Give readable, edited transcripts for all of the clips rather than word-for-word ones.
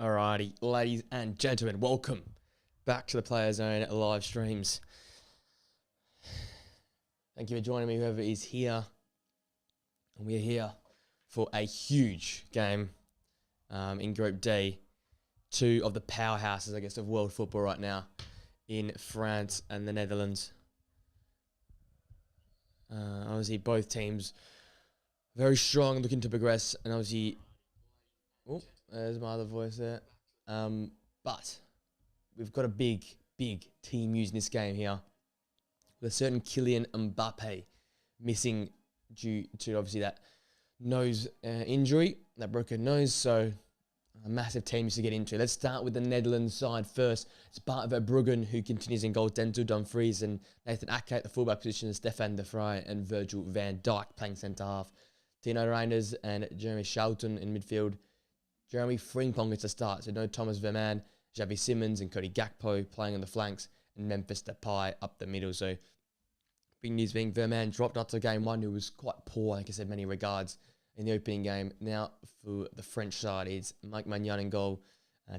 Alrighty, ladies and gentlemen, welcome back to the Player Zone live streams. Thank you for joining me, whoever is here. And we're here for a huge game in Group D. Two of the powerhouses, I guess, of world football right now in France and the Netherlands. Obviously, both teams very strong, looking to progress, and obviously... Oh, there's my other voice there. But we've got a big team using this game here. With a certain Kylian Mbappe missing due to obviously that nose injury, that broken nose. So a massive team to get into. Let's start with the Netherlands side first. It's Bart Verbruggen who continues in goal. Denzel Dumfries and Nathan Ake at the fullback position. Stefan de Vrij and Virgil van Dijk playing centre half. Tino Reinders and Jeremy Schouten in midfield. Jeremy Frimpong gets a start, so no Thomas Vermaelen, Xavi Simons and Cody Gakpo playing on the flanks, and Memphis Depay up the middle. So big news being Vermaelen dropped after game one, who was quite poor, like I said, in many regards in the opening game. Now for the French side, it's Mike Maignan in goal,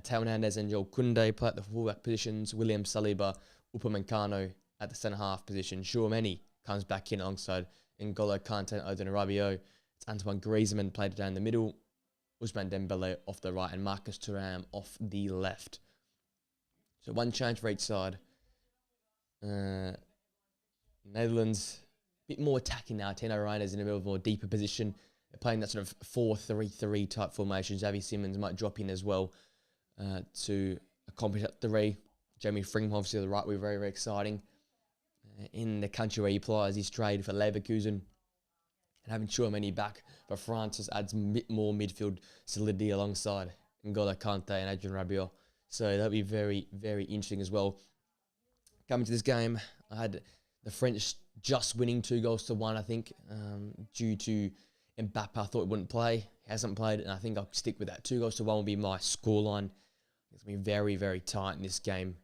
Teo Hernandez and Joel Koundé play at the fullback positions, William Saliba, Upamecano at the centre half position. Tchouaméni comes back in alongside N'Golo Kante and Odin Rabiot. It's Antoine Griezmann played down the middle, Ousmane Dembele off the right, and Marcus Thuram off the left. So one change for each side. Netherlands, a bit more attacking now. Tino Reinders in a bit of a more deeper position. They're playing that sort of 4-3-3 type formation. Xavi Simons might drop in as well to accomplish that three. Jeremy Frimpong, obviously, on the right, we're very exciting. In the country where he plays, he's traded for Leverkusen. And having Tchouaméni back for France just adds a bit more midfield solidity alongside N'Golo Kante and Adrien Rabiot. So that'll be very interesting as well. Coming to this game, I had the French just winning 2-1, I think, due to Mbappe. I thought he wouldn't play. He hasn't played, and I think I'll stick with that. 2-1 will be my scoreline. It's going to be very tight in this game.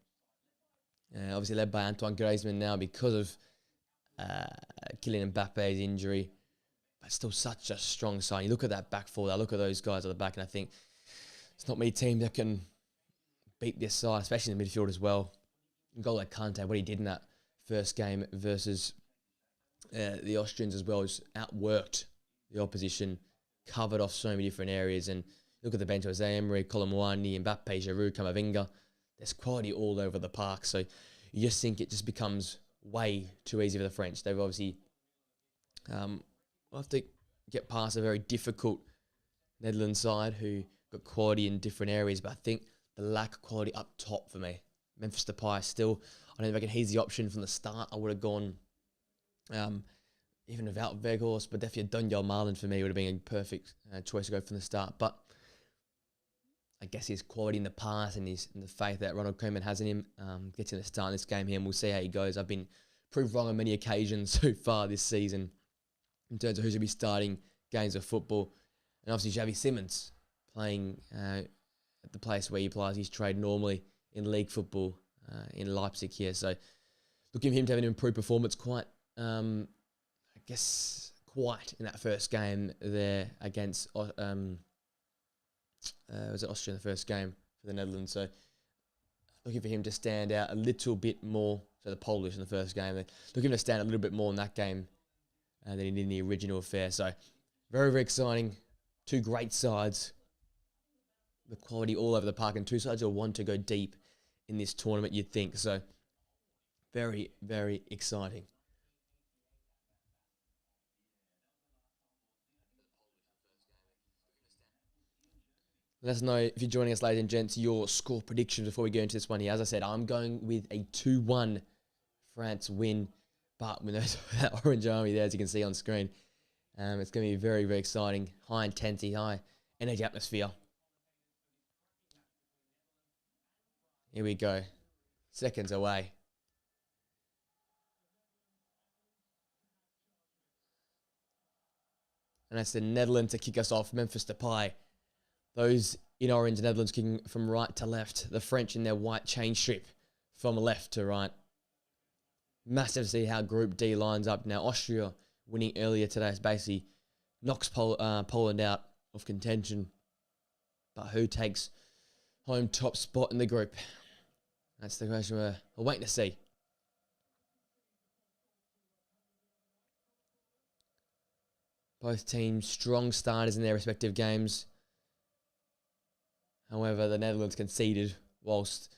Obviously led by Antoine Griezmann now because of Kylian Mbappe's injury. But still such a strong side. You look at that back four, I look at those guys at the back, and I think it's not many teams that can beat this side, especially in the midfield as well. N'Golo Kante, what he did in that first game versus the Austrians as well, just outworked the opposition, covered off so many different areas. And look at the bench, Jose Emery, Kolo Muani, Mbappe, Giroud, Camavinga. There's quality all over the park. So you just think it just becomes way too easy for the French. They've obviously... We'll have to get past a very difficult Netherlands side who got quality in different areas, but I think the lack of quality up top for me. Memphis Depay still, I don't think he's the option from the start. I would have gone even without Weghorst, but definitely Donyell Malen for me would have been a perfect choice to go from the start. But I guess his quality in the past and the faith that Ronald Koeman has in him gets him to start in this game here, and we'll see how he goes. I've been proved wrong on many occasions so far this season in terms of who's going to be starting games of football. And obviously Xavi Simons playing at the place where he plays his trade normally in league football in Leipzig here. So looking for him to have an improved performance quite in that first game there against, was it Austria in the first game for the Netherlands? So looking for him to stand out a little bit more. So the Polish in the first game, looking for him to stand out a little bit more in that game than he did in the original affair. So very exciting. Two great sides. The quality all over the park, and two sides will want to go deep in this tournament, you'd think. So very exciting. Let us know if you're joining us, ladies and gents, your score predictions before we go into this one here. As I said, I'm going with a 2-1 France win. But with that orange army there, as you can see on screen, it's going to be very exciting. High intensity, high energy atmosphere. Here we go. Seconds away. And that's the Netherlands to kick us off. Memphis Depay. Those in orange Netherlands kicking from right to left. The French in their white chain strip from left to right. Massive to see how Group D lines up now. Austria winning earlier today is basically knocks Poland out of contention. But who takes home top spot in the group? That's the question we're waiting to see. Both teams strong starters in their respective games. However, the Netherlands conceded whilst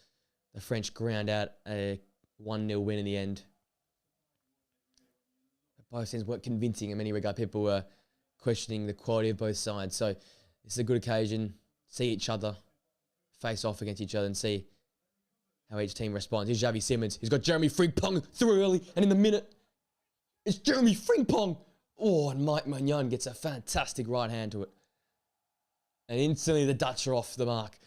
the French ground out a 1-0 win in the end. Both teams weren't convincing in many regards. People were questioning the quality of both sides. So this is a good occasion. See each other, face off against each other and see how each team responds. Here's Xavi Simons. He's got Jeremy Frimpong through early. And in the minute, it's Jeremy Frimpong. Oh, and Mike Magnan gets a fantastic right hand to it. And instantly the Dutch are off the mark.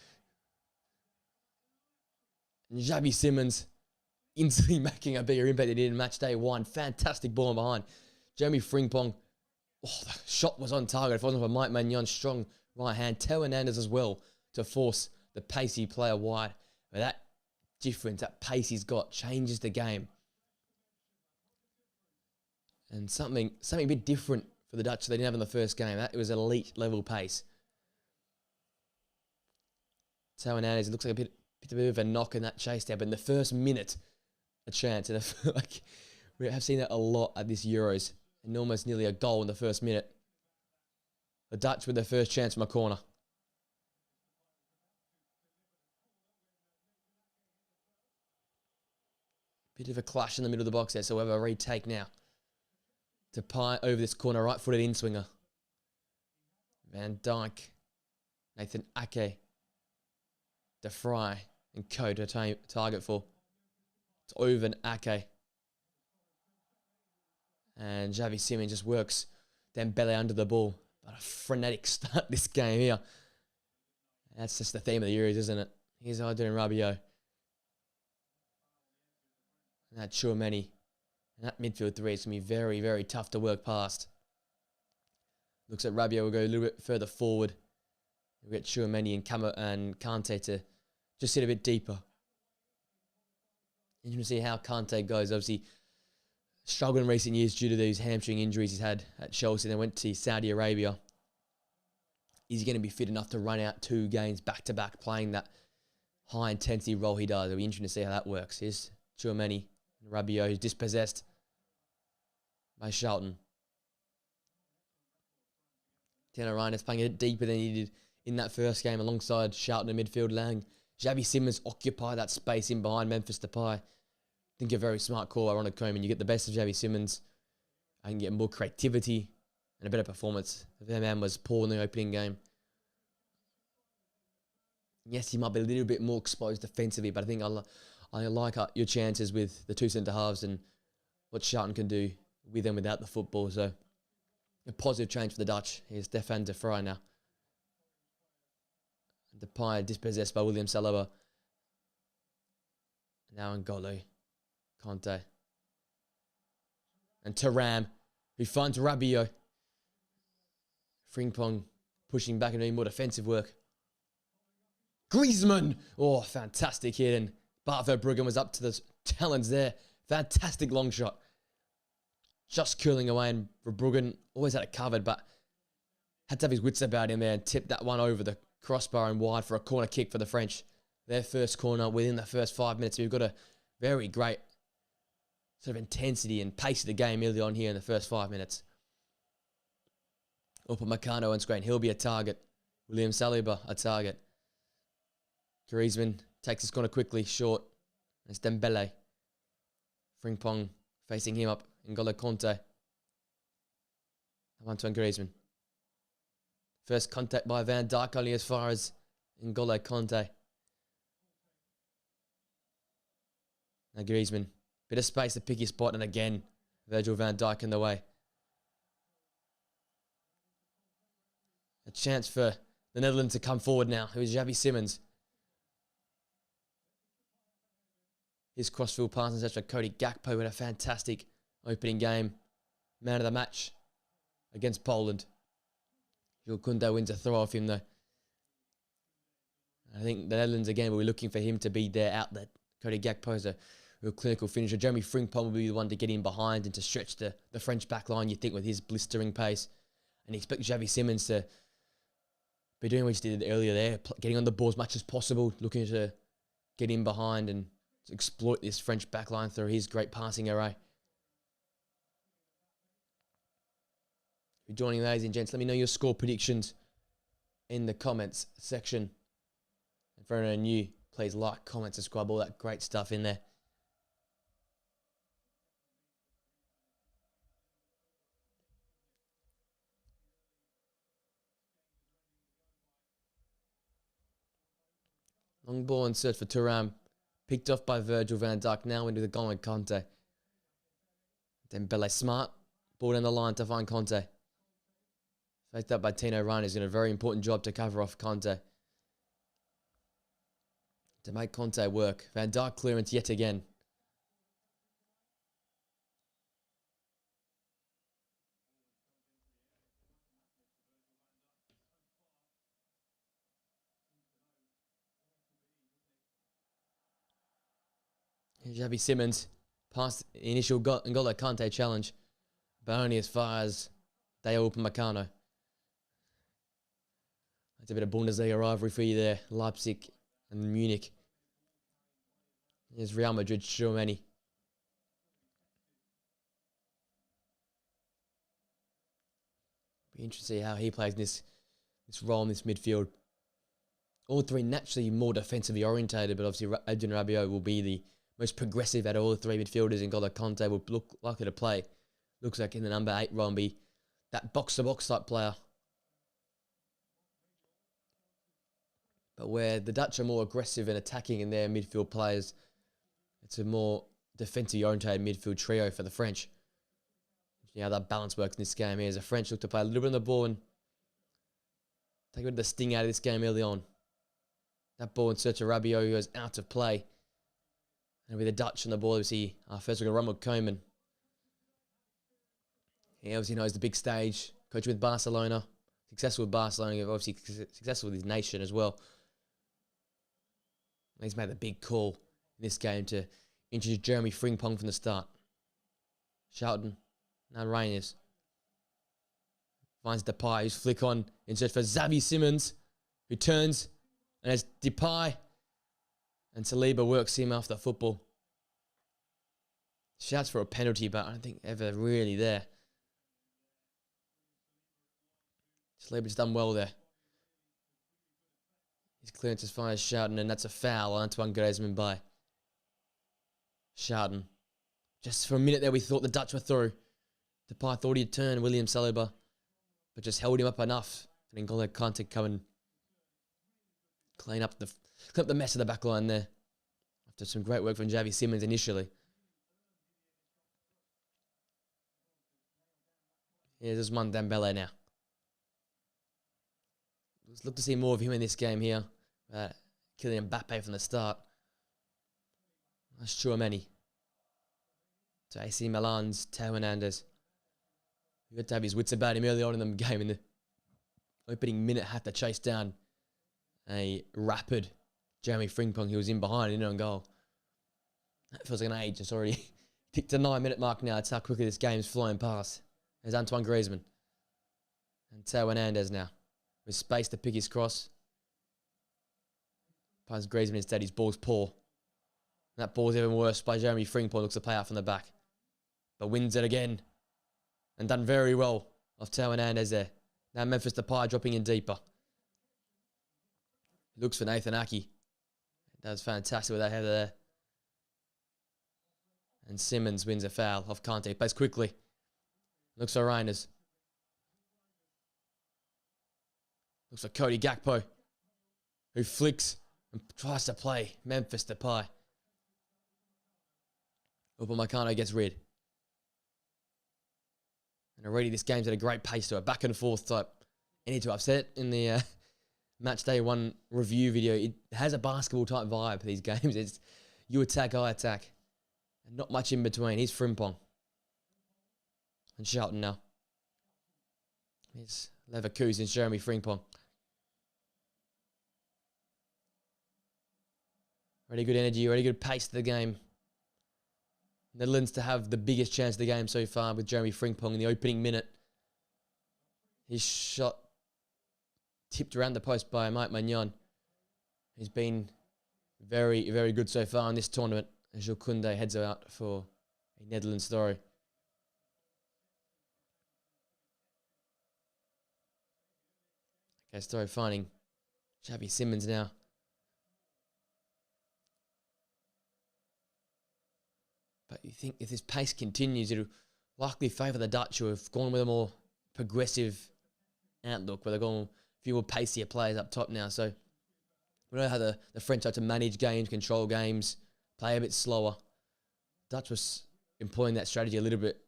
And Xavi Simons instantly making a bigger impact than he did in match day 1. Fantastic ball behind. Jeremy Frimpong. Oh, the shot was on target. If it wasn't for Mike Magnan's strong right hand. Theo Hernandez as well to force the pacey player wide. But that difference, that pace he's got changes the game. And something a bit different for the Dutch they didn't have in the first game. That it was elite level pace. Theo Hernandez, it looks like a bit of a knock in that chase there, but in the first minute, a chance. And I feel like we have seen that a lot at this Euros. And almost nearly a goal in the first minute. The Dutch with their first chance from a corner. Bit of a clash in the middle of the box there, so we'll have a retake now. Depay over this corner, right-footed in-swinger. Van Dijk, Nathan Ake, De Vrij, and Co to target for. It's over and Ake. And Xavi Simons just works Dembele under the ball. But a frenetic start this game here. That's just the theme of the Euros, isn't it? Here's Aydin and Rabiot. And that Tchouameni. And that midfield three is going to be very, very tough to work past. Looks like Rabiot will go a little bit further forward. We'll get Tchouameni and Kante to just sit a bit deeper. And you can see how Kante goes. Obviously, struggled in recent years due to these hamstring injuries he's had at Chelsea. Then went to Saudi Arabia. Is he going to be fit enough to run out 2 games back-to-back playing that high-intensity role he does? It'll be interesting to see how that works. Here's Tchouameni and Rabiot, who's dispossessed by Charlton. Tino Ryan is playing a bit deeper than he did in that first game alongside Charlton in midfield. Lang. Xavi Simons occupy that space in behind Memphis Depay. I think a very smart call by Ronald Koeman. You get the best of Xavi Simons and get more creativity and a better performance. Their man was poor in the opening game. Yes, he might be a little bit more exposed defensively, but I think I like your chances with the 2 centre-halves and what Charlton can do with and without the football. So a positive change for the Dutch. Here's Stefan de Vrij now. Depay dispossessed by William Saliba. Now N'Golo Kante. And Thuram, who finds Rabiot. Frimpong pushing back and doing more defensive work. Griezmann! Oh, fantastic hit. And Bart Verbruggen was up to the talons there. Fantastic long shot. Just curling away, and Verbruggen always had it covered, but had to have his wits about him there and tipped that one over the crossbar and wide for a corner kick for the French. Their first corner within the first 5 minutes. We've got a very great sort of intensity and pace of the game early on here in the first 5 minutes. Upamecano on screen. He'll be a target. William Saliba, a target. Griezmann takes his corner quickly, short. It's Dembele. Frimpong facing him up. N'Golo Kante. Antoine Griezmann. First contact by Van Dijk only as far as N'Golo Kante. Now Griezmann. Bit of space to pick his spot, and again, Virgil van Dijk in the way. A chance for the Netherlands to come forward now. Who's Xavi Simons? His crossfield pass and such for Cody Gakpo with a fantastic opening game. Man of the match against Poland. Jules Koundé wins a throw off him though. I think the Netherlands again will be looking for him to be their outlet. Cody Gakpo is a real clinical finisher. Jeremy Frimpong will be the one to get in behind and to stretch the French back line, you think, with his blistering pace. And expect Xavi Simons to be doing what he did earlier there, getting on the ball as much as possible, looking to get in behind and exploit this French backline through his great passing array. If you're joining, ladies and gents, let me know your score predictions in the comments section. And for anyone new, please like, comment, subscribe, all that great stuff in there. Long ball and search for Thuram. Picked off by Virgil van Dijk. Now into the goal with Conte. Dembele smart. Ball down the line to find Conte. Faced up by Tino Ryan. He's doing a very important job to cover off Conte. To make Conte work. Van Dijk clearance yet again. Xavi Simons passed the initial N'Golo Kante challenge, but only as far as Dayot Upamecano. That's a bit of Bundesliga rivalry for you there, Leipzig and Munich. Here's Real Madrid, Tchouaméni. Be interesting to see how he plays in this role in this midfield. All three naturally more defensively orientated, but obviously Adrien Rabiot will be the most progressive out of all the three midfielders, and N'Golo Kante will look likely to play. Looks like in the number 8 role and be that box-to-box type player. But where the Dutch are more aggressive and attacking in their midfield players, it's a more defensively orientated midfield trio for the French. You know how that balance works in this game here as the French look to play a little bit on the ball and take a bit of the sting out of this game early on. That ball in search of Rabiot, who goes out of play. And with the Dutch on the ball, obviously, first we're going to run with Koeman. He obviously knows the big stage. Coach with Barcelona. Successful with Barcelona. Obviously successful with his nation as well. And he's made the big call in this game to introduce Jeremy Frimpong from the start. Charlton. Now Reynes. Finds Depay, who's flick on in search for Xavi Simons, who turns and has Depay. And Saliba works him off the football. Shouts for a penalty, but I don't think ever really there. Saliba's done well there. His clearance is fine as Charlton, and that's a foul. Antoine Griezmann by Charlton. Just for a minute there, we thought the Dutch were through. Depay thought he'd turn William Saliba, but just held him up enough. And N'Golo Kante come and clean up the mess of the back line there. After some great work from Xavi Simons initially. Here's Ousmane Dembele now. Let's look to see more of him in this game here. Kylian Mbappe from the start. That's Tchouaméni. To AC Milan's Teo Hernandez. He got to have his wits about him early on in the game. In the opening minute, had to chase down a rapid Jeremy Frimpong. He was in behind, in on goal. That feels like an age. It's already ticked the 9-minute mark now. It's how quickly this game's flying past. There's Antoine Griezmann. And Teo Hernandez now. With space to pick his cross. Past Griezmann instead, his ball's poor. And that ball's even worse by Jeremy Frimpong. Looks to play out from the back. But wins it again. And done very well off Teo Hernandez there. Now Memphis Depay dropping in deeper. Looks for Nathan Aki. Does fantastic with that header there. And Simons wins a foul off Kante. Plays quickly. Looks for Reiners. Looks for Cody Gakpo, who flicks and tries to play Memphis Depay. Upamecano gets rid. And already this game's at a great pace to a back and forth type. Any to upset in the match day 1 review video. It has a basketball type vibe for these games. It's you attack, I attack. And not much in between. Here's Frimpong. And Charlton now. Here's Leverkusen's Jeremy Frimpong. Really good energy, really good pace to the game. Netherlands to have the biggest chance of the game so far with Jeremy Frimpong in the opening minute. His shot tipped around the post by Mike Magnon. He's been very, very good so far in this tournament as Jules Koundé heads out for a Netherlands story. Okay, story finding Xavi Simons now. But you think if this pace continues, it'll likely favour the Dutch, who have gone with a more progressive outlook, where they've gone a few more pacier players up top now. So we know how the French like to manage games, control games, play a bit slower. Dutch was employing that strategy a little bit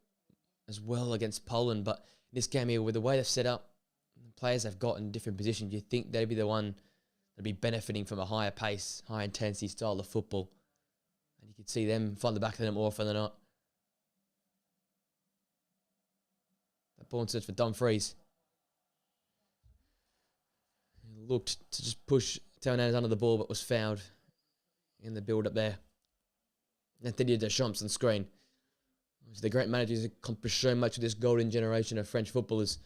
as well against Poland, but in this game here, with the way they've set up, the players they've got in different positions, you think they'd be the one that'd be benefiting from a higher pace, high intensity style of football. And you could see them find the back of them more often than not. That ball in search for Dumfries. He looked to just push Hernandez under the ball, but was fouled in the build-up there. And Didier Deschamps on screen. The great managers who accomplished so much with this golden generation of French footballers.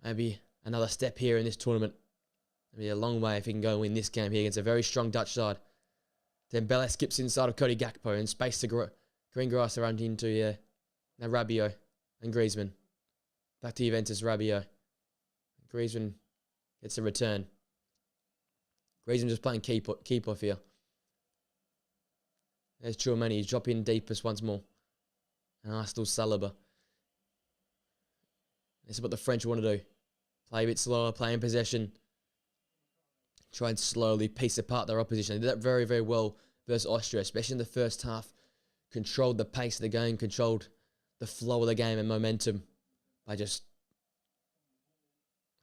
Maybe another step here in this tournament. Maybe a long way if he can go and win this game here against a very strong Dutch side. Dembele skips inside of Cody Gakpo and space to green grass around into now Rabiot and Griezmann. Back to Juventus, Rabiot. Griezmann gets a return. Griezmann just playing keep off here. There's Tchouameni, he's dropping deepest once more. And Arsenal Saliba. This is what the French want to do. Play a bit slower, play in possession. Try and slowly piece apart their opposition. They did that very, very well versus Austria, especially in the first half. Controlled the pace of the game, controlled the flow of the game and momentum by just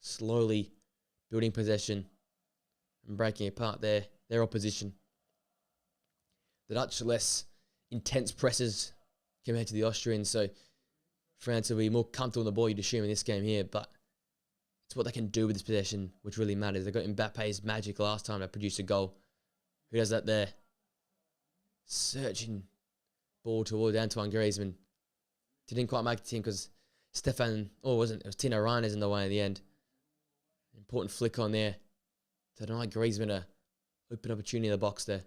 slowly building possession and breaking apart their opposition. The Dutch less intense presses compared to the Austrians, so France will be more comfortable on the ball, you'd assume, in this game here, but it's what they can do with this possession which really matters. They got Mbappe's magic last time to produce a goal. Who does that there? Searching ball towards Antoine Griezmann. Didn't quite make the team because it was Tino Reiners in the way in the end. Important flick on there to deny Griezmann a open opportunity in the box there.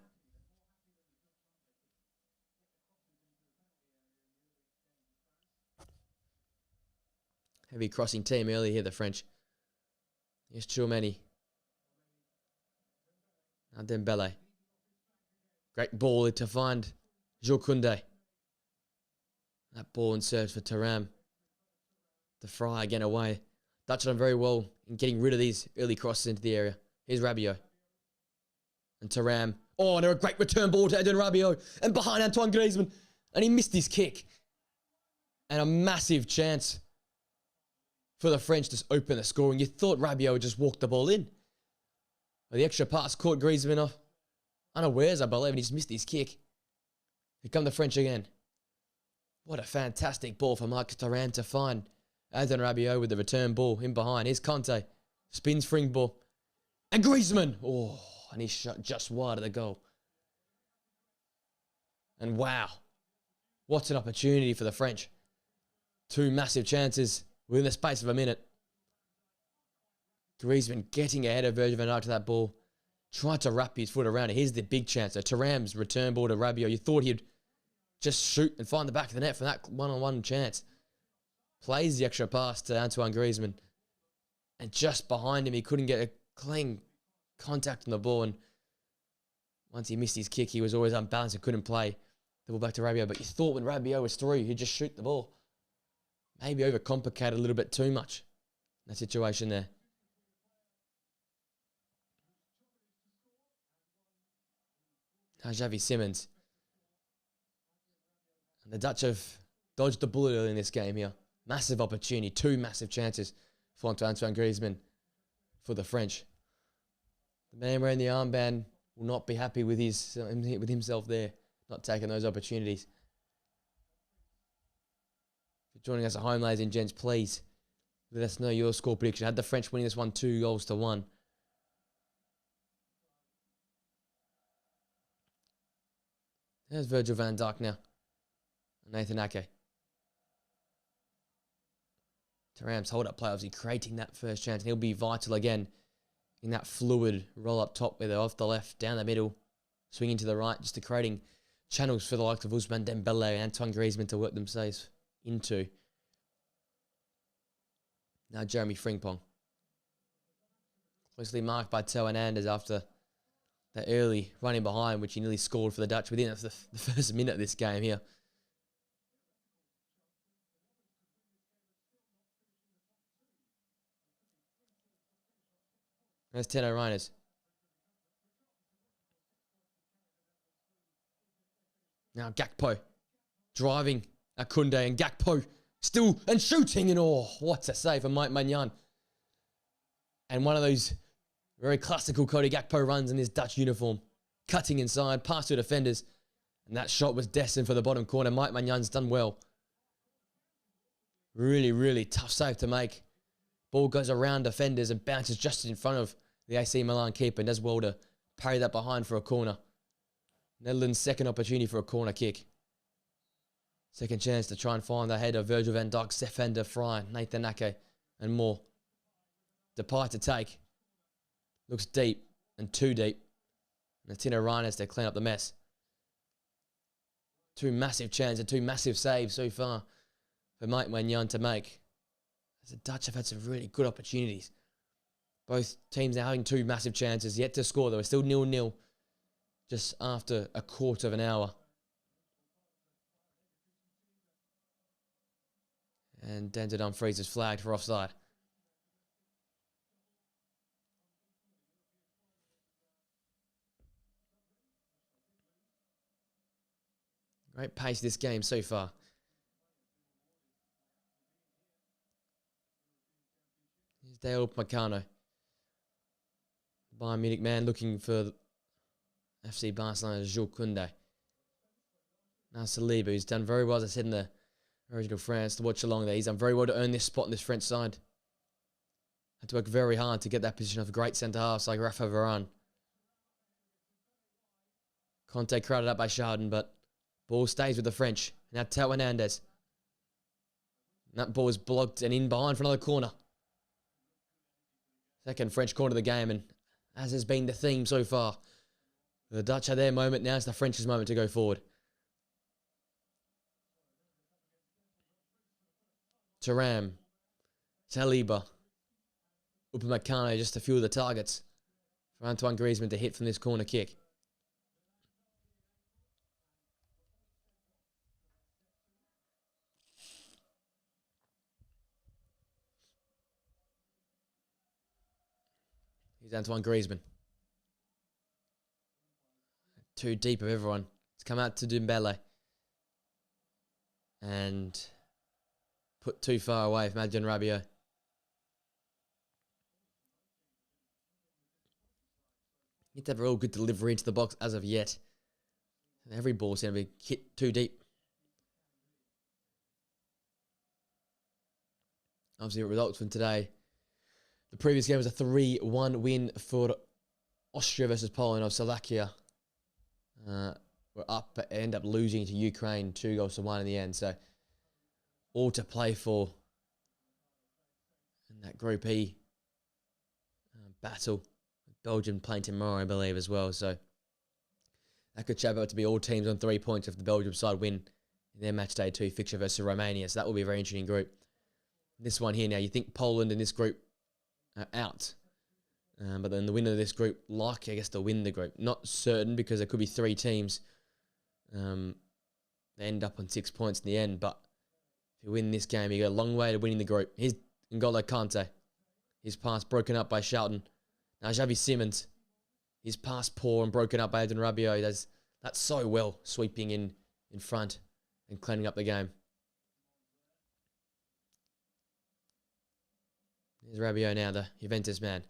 Heavy crossing team early here, the French. Here's Tchouameni. Now Dembele. Great ball to find Jules Koundé. That ball in search for Thuram. The fry again away. Dutch done very well in getting rid of these early crosses into the area. Here's Rabiot. And Thuram. Oh, and a great return ball to Eden Rabiot. And behind Antoine Griezmann. And he missed his kick. And a massive chance for the French to open the scoring. You thought Rabiot would just walk the ball in. But the extra pass caught Griezmann off unawares, I believe, and he's missed his kick. Here come the French again. What a fantastic ball for Marcus Thuram to find Eden Rabiot with the return ball in behind. Here's Conte. Spins spring ball. And Griezmann. Oh, and he's shot just wide of the goal. And wow. What an opportunity for the French. Two massive chances within the space of a minute. Griezmann getting ahead of Virgil van Dijk to that ball. Tried to wrap his foot around it. Here's the big chance. So Thuram's return ball to Rabiot. You thought he'd just shoot and find the back of the net for that one-on-one chance. Plays the extra pass to Antoine Griezmann. And just behind him, he couldn't get a clean contact on the ball. And once he missed his kick, he was always unbalanced and couldn't play the ball back to Rabiot. But you thought when Rabiot was through, he'd just shoot the ball. Maybe overcomplicated a little bit too much in that situation there. Now Xavi Simons. And the Dutch have dodged the bullet early in this game here. Massive opportunity. Two massive chances for Antoine Griezmann for the French. The man wearing the armband will not be happy with himself there, not taking those opportunities. If you're joining us at home, ladies and gents, please let us know your score prediction. Had the French winning this one 2-1. There's Virgil van Dijk now. Nathan Ake. Thuram's hold-up play, obviously creating that first chance. And he'll be vital again in that fluid roll-up top where they're off the left, down the middle, swinging to the right, just to creating channels for the likes of Ousmane Dembele and Antoine Griezmann to work themselves into. Now Jeremy Frimpong. Closely marked by Theo Hernandez after that early running behind, which he nearly scored for the Dutch within the first minute of this game here. There's Tino Reiners. Now Gakpo driving Akunde, and Gakpo still and shooting, and oh, what a save for Mike Maignan. And one of those very classical Cody Gakpo runs in his Dutch uniform, cutting inside, past two defenders, and that shot was destined for the bottom corner. Mike Magnan's done well. Really, really tough save to make. Ball goes around defenders and bounces just in front of the AC Milan keeper, and does well to parry that behind for a corner. Netherlands' second opportunity for a corner kick. Second chance to try and find the head of Virgil van Dijk, Stefan de Vrij, Nathan Ake, and more. Depay to take. Looks deep, and too deep. And Tino Reiners to clean up the mess. Two massive chances, two massive saves so far for Mike Maignan to make. As the Dutch have had some really good opportunities. Both teams now having two massive chances, yet to score. They were still 0-0 just after a quarter of an hour. And Denzel Dumfries is flagged for offside. Great pace this game so far. Here's Dale Upamecano. Bayern Munich man looking for FC Barcelona's Jules Koundé. Now Saliba, who's done very well, as I said, in the original France, to watch along there. He's done very well to earn this spot in this French side. Had to work very hard to get that position of great centre-halves like Rafa Varane. Conte crowded up by Chardon, but ball stays with the French. Now Theo Hernandez. And that ball is blocked and in behind for another corner. Second French corner of the game, and as has been the theme so far, the Dutch have their moment. Now it's the French's moment to go forward. Thuram, Saliba, Upamecano, just a few of the targets for Antoine Griezmann to hit from this corner kick. Here's Antoine Griezmann. Too deep of everyone. It's come out to Dembele. And put too far away from Adrien Rabiot. Need to have a real good delivery into the box as of yet. Every ball's going to be hit too deep. Obviously, results from today. The previous game was a 3-1 win for Austria versus Poland of Slovakia. Were up, but end up losing to Ukraine 2-1 in the end. So, all to play for in that Group E battle. Belgium playing tomorrow, I believe, as well. So, that could shape up to be all teams on 3 points if the Belgium side win in their match day 2 fixture versus Romania. So, that will be a very interesting group. This one here now, you think Poland in this group are out. But then the winner of this group, likely, I guess, to win the group. Not certain, because there could be 3 teams. They end up on 6 points in the end. But if you win this game, you go a long way to winning the group. Here's N'Golo Kante. His pass broken up by Charlton. Now Xavi Simons. His pass poor and broken up by Adrien Rabiot. That's so well, sweeping in front and cleaning up the game. Here's Rabiot now, the Juventus man.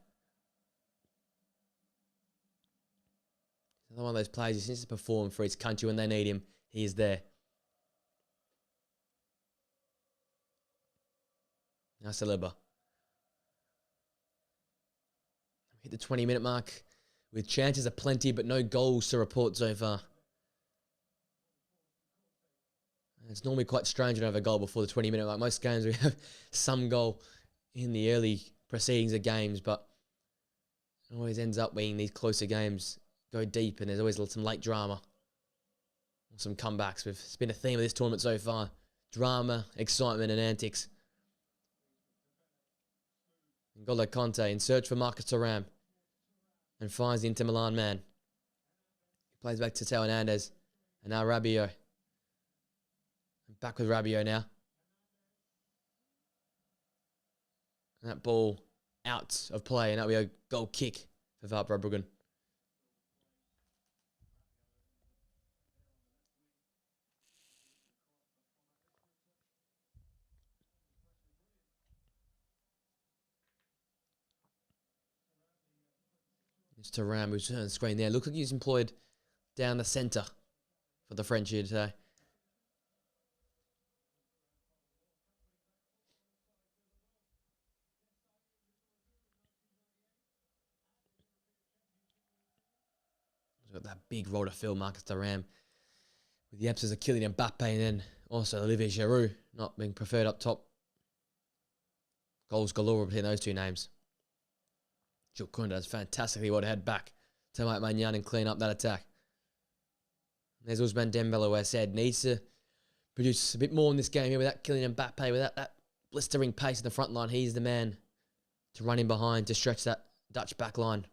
Another one of those players who seems to perform for his country when they need him. He is there. Now Saliba. Hit the 20-minute mark with chances aplenty, but no goals to report so far. It's normally quite strange to have a goal before the 20-minute. Like most games, we have some goal in the early proceedings of games, but it always ends up being these closer games go deep, and there's always some late drama, some comebacks. It's been a theme of this tournament so far: drama, excitement, and antics. N'Golo Conte in search for Marcus Thuram and finds the Inter Milan man. He plays back to Teo Hernandez, and now Rabiot. Back with Rabiot now. And that ball out of play, and that'll be a goal kick for Vaarbruggen. It's Thuram who's on the screen there. Looks like he's employed down the centre for the French here today. He's got that big role to fill, Marcus Thuram, with the absence of Kylian Mbappe, and then also Olivier Giroud not being preferred up top. Goals galore between those two names. Jules Koundé does fantastically well to head back to Mike Maignan and clean up that attack. There's Ousmane Dembele, who I said needs to produce a bit more in this game here without Kylian Mbappe, without that blistering pace in the front line. He's the man to run in behind to stretch that Dutch back line.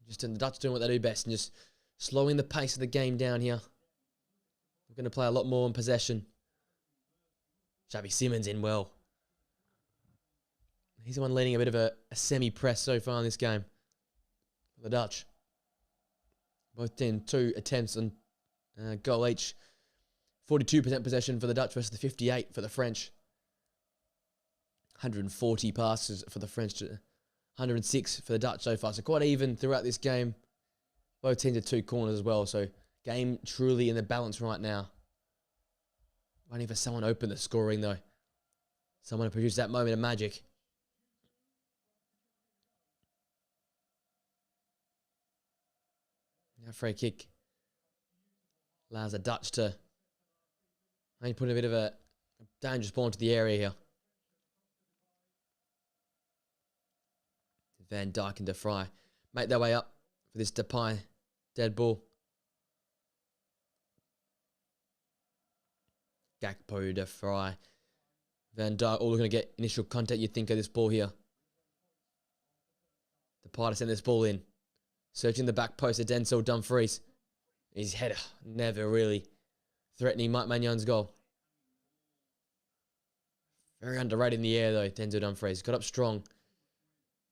Just the Dutch doing what they do best and just slowing the pace of the game down here. We're going to play a lot more in possession. Xavi Simons in well. He's the one leading a bit of a semi-press so far in this game. The Dutch. Both teams 2 attempts on goal each. 42% possession for the Dutch versus the 58 for the French. 140 passes for the French, 106 for the Dutch so far. So quite even throughout this game. Both teams at 2 corners as well. So game truly in the balance right now. Waiting for someone to open the scoring though. Someone to produce that moment of magic. Now free kick allows the Dutch to put a bit of a dangerous ball into the area here. Van Dijk and De Vrij make their way up for this Depay dead ball. Gakpo, De Vrij, Van Dijk, all looking to get initial contact. You think of this ball here. Depay to send this ball in. Searching the back post of Denzel Dumfries. His header never really threatening Mike Magnan's goal. Very underrated in the air though, Denzel Dumfries. Got up strong.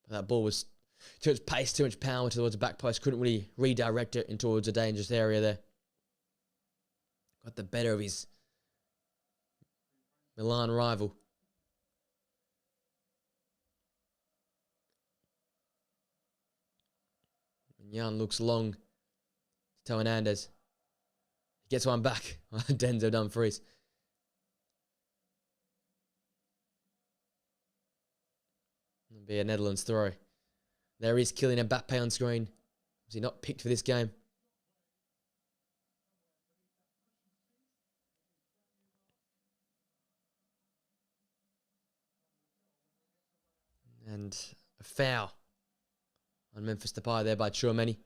But that ball was too much pace, too much power towards the back post. Couldn't really redirect it in towards a dangerous area there. Got the better of his Milan rival. Jan looks long to Teo Hernandez. He gets one back on Denzel Dumfries. It'll be a Netherlands throw. There is Kylian Mbappe on screen. Was he not picked for this game? And a foul on Memphis Depay there by Tchouaméni.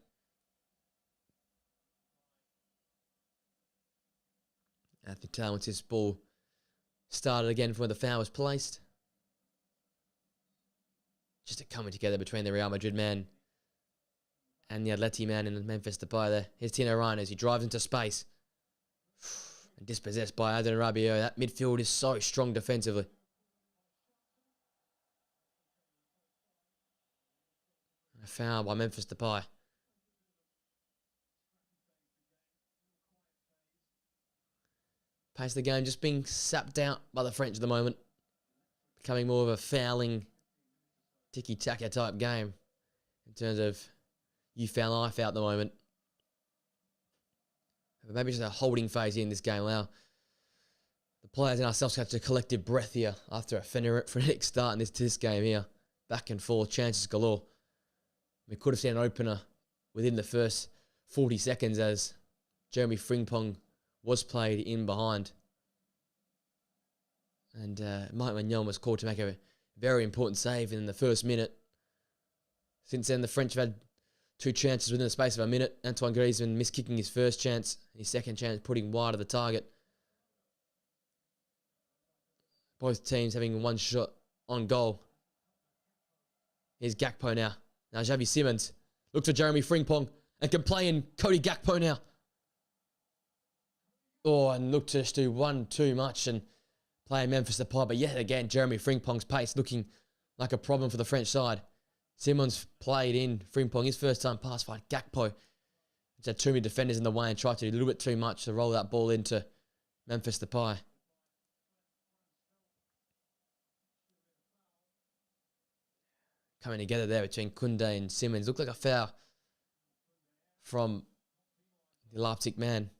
Anthony Taylor wants his ball started again from where the foul was placed. Just a coming together between the Real Madrid man and the Atleti man in Memphis Depay there. Here's Tino Reyes. He drives into space. And dispossessed by Adrien Rabiot. That midfield is so strong defensively. A foul by Memphis Depay. Pace of the game just being sapped out by the French at the moment. Becoming more of a fouling, tiki-taka type game. In terms of you foul, I foul at the moment. But maybe just a holding phase here in this game. Now, the players and ourselves catch a collective breath here after a frenetic start in this game here. Back and forth, chances galore. We could have seen an opener within the first 40 seconds as Jeremy Frimpong was played in behind. And Mike Magnon was called to make a very important save in the first minute. Since then, the French have had 2 chances within the space of a minute. Antoine Griezmann miskicking his first chance, his second chance putting wide of the target. Both teams having 1 shot on goal. Here's Gakpo now. Now Xavi Simons looks for Jeremy Frimpong and can play in Cody Gakpo now. Oh, and look to just do one too much and play Memphis Depay. But yet again, Jeremy Frimpong's pace looking like a problem for the French side. Simons played in Frimpong his first time pass fight. Gakpo just had too many defenders in the way and tried to do a little bit too much to roll that ball into Memphis Depay. Coming together there between Koundé and Simons. Looked like a foul from the Leipzig man.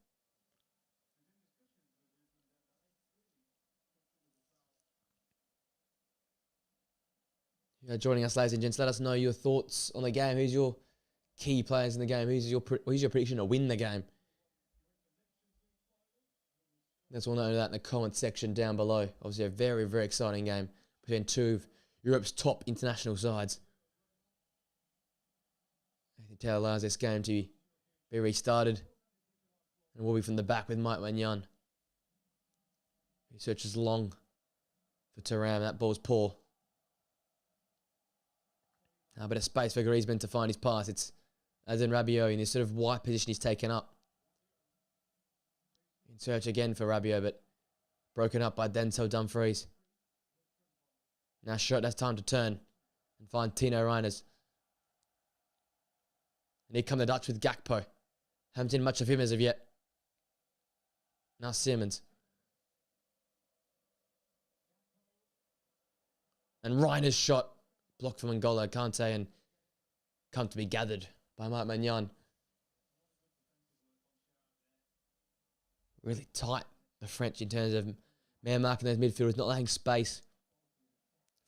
Joining us, ladies and gents, let us know your thoughts on the game. Who's your key players in the game? Who's your prediction to win the game? Let's all know that in the comment section down below. Obviously, a very, very exciting game between 2 of Europe's top international sides. Taylor allows this game to be restarted. And we'll be from the back with Mike Magnon. He searches long for Thuram. That ball's poor. A bit of space for Griezmann to find his pass. It's Adrien Rabiot in this sort of wide position he's taken up. In search again for Rabiot, but broken up by Denzel Dumfries. Now shot, that's time to turn and find Tino Reiners. And here come the Dutch with Gakpo. Haven't seen much of him as of yet. Now Simons. And Reiners' shot blocked from N'Golo Kante and come to be gathered by Mike Magnon. Really tight, the French, in terms of man marking those midfielders, not allowing space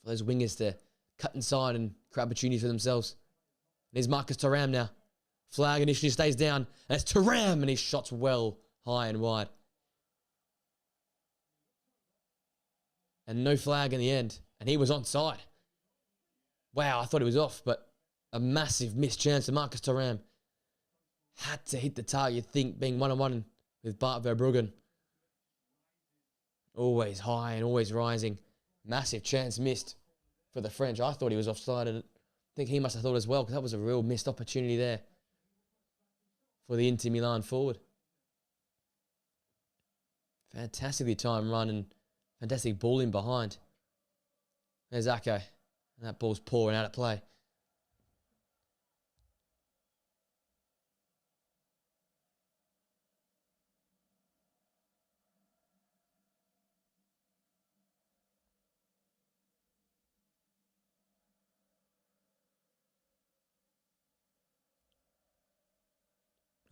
for those wingers to cut inside and create opportunities for themselves. And here's Marcus Thuram now. Flag initially stays down. And it's Thuram, and he shots well high and wide. And no flag in the end. And he was onside. Wow, I thought he was off, but a massive missed chance to Marcus Thuram. Had to hit the target, you'd think, being 1-on-1 with Bart Verbruggen. Always high and always rising. Massive chance missed for the French. I thought he was offside, and I think he must have thought as well, because that was a real missed opportunity there for the Inter Milan forward. Fantastically timed run and fantastic ball in behind. There's Ake. And that ball's poor and out of play.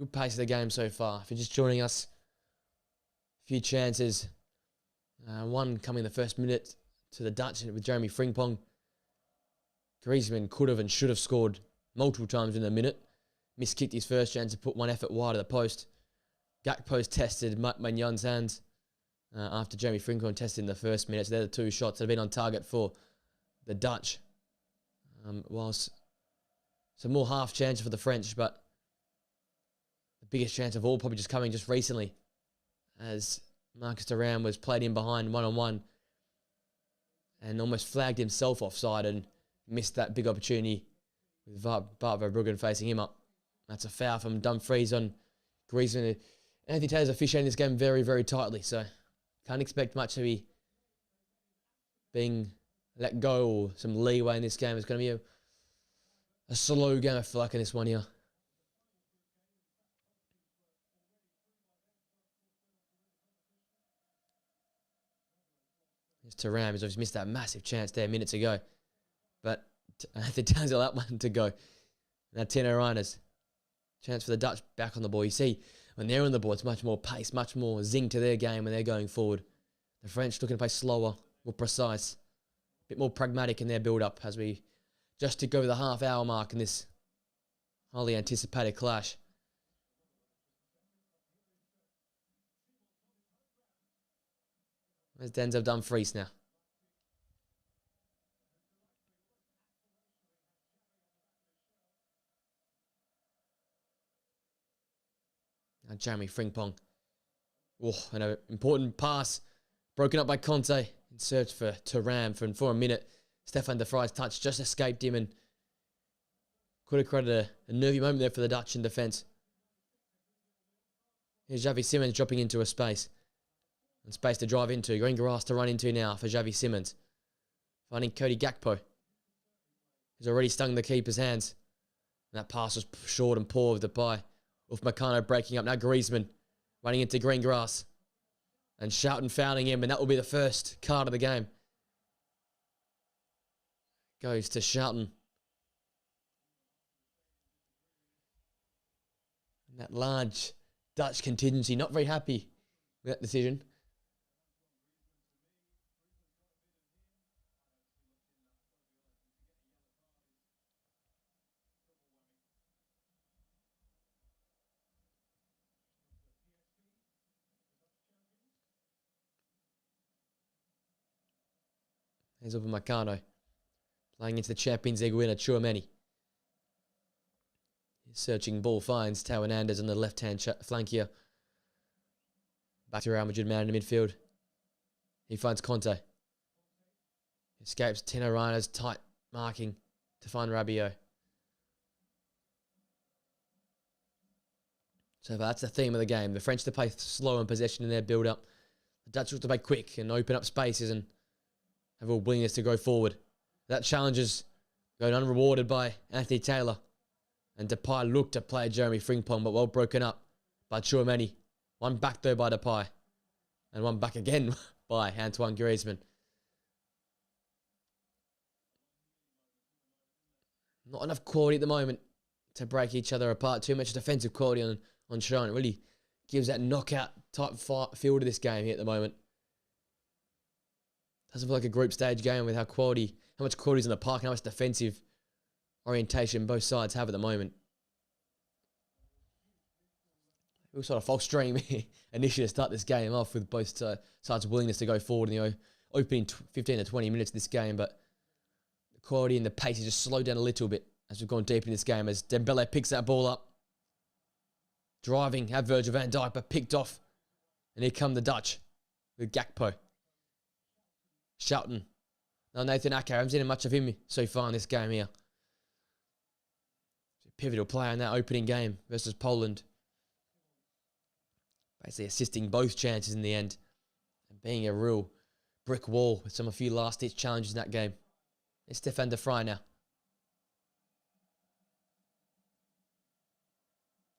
Good pace of the game so far. If you're just joining us, a few chances. One coming the first minute to the Dutch with Jeremy Frimpong. Griezmann could have and should have scored multiple times in a minute. Miskicked his first chance to put one effort wide of the post. Gakpo's tested Magnon's hands after Jeremy Frimpong tested in the first minute. So they're the 2 shots that have been on target for the Dutch. Whilst some more half chances for the French, but the biggest chance of all probably just coming just recently as Marcus Thuram was played in behind 1-on-1 and almost flagged himself offside and missed that big opportunity with Bart Verbruggen facing him up. That's a foul from Dumfries on Griezmann. Anthony Taylor's officiating this game very, very tightly, so can't expect much to be being let go or some leeway in this game. It's going to be a slow game, I feel like, in this one here. There's Thuram. He's obviously missed that massive chance there minutes ago. But Anthony Taylor's got that one to go. Now Tino Reiners. Chance for the Dutch back on the ball. You see, when they're on the ball, it's much more pace, much more zing to their game when they're going forward. The French looking to play slower, more precise, a bit more pragmatic in their build-up as we just to go the half-hour mark in this highly anticipated clash. As Denzel Dumfries now. Now Jeremy Frimpong. Oh, and an important pass. Broken up by Conte in search for Thuram for a minute. Stefan de Vrij's touch just escaped him and could have created a nervy moment there for the Dutch in defence. Here's Xavi Simons dropping into a space. And space to drive into. Green grass to run into now for Xavi Simons. Finding Cody Gakpo. He's already stung the keeper's hands. And that pass was short and poor with Depay. Upamecano breaking up. Now Griezmann running into green grass. And Schouten fouling him. And that will be the first card of the game. Goes to Schouten. And that large Dutch contingency not very happy with that decision. There's Upamecano playing into the Champions League winner, Tchouaméni. Searching ball finds Tao Hernandez on the left-hand flank here. Back to Real Madrid man in the midfield. He finds Conte. Escapes Tino Reyna's tight marking to find Rabiot. So that's the theme of the game. The French to play slow in possession in their build-up. The Dutch look to play quick and open up spaces and have a willingness to go forward. That challenge is going unrewarded by Anthony Taylor. And Depay looked to play Jeremy Frimpong, but well broken up by Tchouaméni. One back though by Depay. And one back again by Antoine Griezmann. Not enough quality at the moment to break each other apart. Too much defensive quality on show. It really gives that knockout type feel to this game here at the moment. Doesn't feel like a group stage game with how much quality is in the park and how much defensive orientation both sides have at the moment. It was sort of false dream initially to start this game off with both sides' willingness to go forward in the opening 15 to 20 minutes of this game, but the quality and the pace has just slowed down a little bit as we've gone deep in this game as Dembele picks that ball up. Driving at Virgil van Dijk, but picked off. And here come the Dutch with Gakpo. Schouten. Now Nathan Ake, I haven't seen much of him so far in this game here. Pivotal player in that opening game versus Poland. Basically assisting both chances in the end. And being a real brick wall with a few last-ditch challenges in that game. It's Stefan de Vrij now.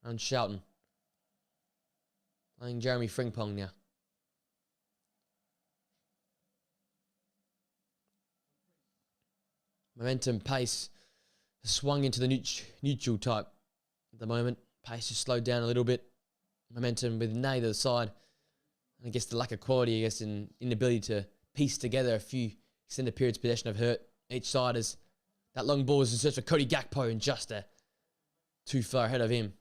And Schouten. Playing Jeremy Frimpong now. Momentum, pace, swung into the neutral type at the moment. Pace has slowed down a little bit. Momentum with neither side. And I guess the lack of quality, I guess, in inability to piece together a few extended periods of possession have hurt each side as that long ball was in search for Cody Gakpo and just too far ahead of him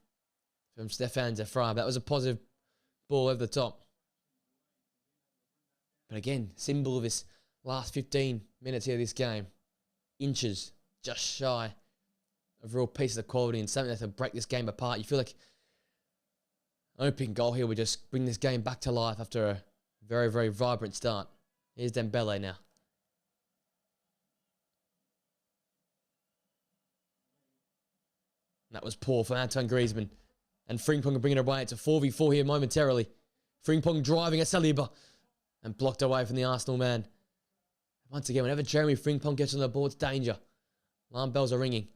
from Stefan de Vrij. That was a positive ball over the top. But again, symbol of this last 15 minutes here of this game. Inches just shy of real pieces of quality and something that will break this game apart. You feel like an opening goal here would just bring this game back to life after a very, very vibrant start. Here's Dembele now. That was poor for Antoine Griezmann. And Frimpong bringing it away. It's a 4v4 here momentarily. Frimpong driving at Saliba. And blocked away from the Arsenal man. Once again, whenever Jeremy Frimpong gets on the board, it's danger. Alarm bells are ringing.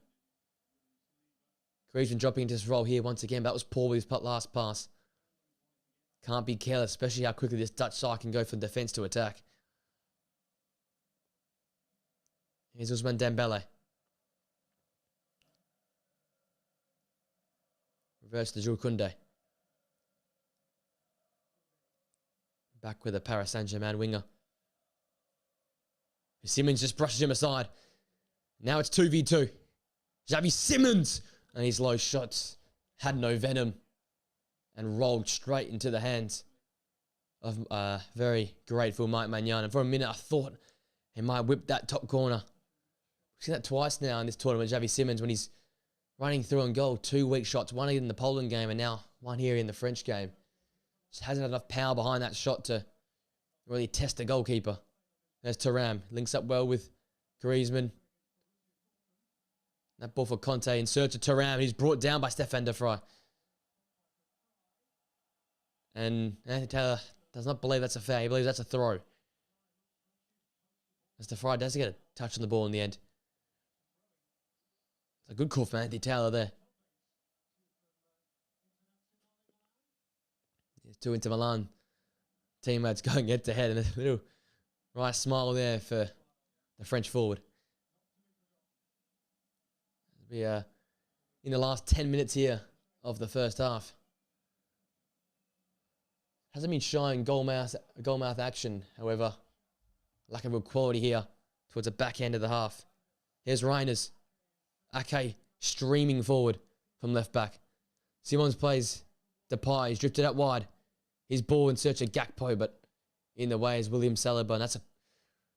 Griezmann dropping into his role here once again. That was poor with his last pass. Can't be careless, especially how quickly this Dutch side can go from defence to attack. Here's Ousmane Dembele. Reverse to Jules Koundé. Back with a Paris Saint-Germain winger. Simons just brushes him aside. Now it's 2v2. Xavi Simons! And his low shots had no venom and rolled straight into the hands of very grateful Mike Magnan. And for a minute, I thought he might whip that top corner. We've seen that twice now in this tournament, Xavi Simons, when he's running through on goal. 2 weak shots, one in the Poland game and now one here in the French game. Just hasn't had enough power behind that shot to really test the goalkeeper. There's Thuram. Links up well with Griezmann. That ball for Conte in search of Thuram. He's brought down by Stefan de Vrij. And Anthony Taylor does not believe that's a foul. He believes that's a throw. As de Vrij does get a touch on the ball in the end. It's a good call for Anthony Taylor there. Here's two Inter Milan teammates going head to head, and a little right smile there for the French forward. It'll be in the last 10 minutes here of the first half. Hasn't been showing goalmouth action, however. Lack of real quality here towards the back end of the half. Here's Reiners. Ake streaming forward from left back. Simons plays Depay. He's drifted out wide. His ball in search of Gakpo, but in the way is William Saliba. And that's a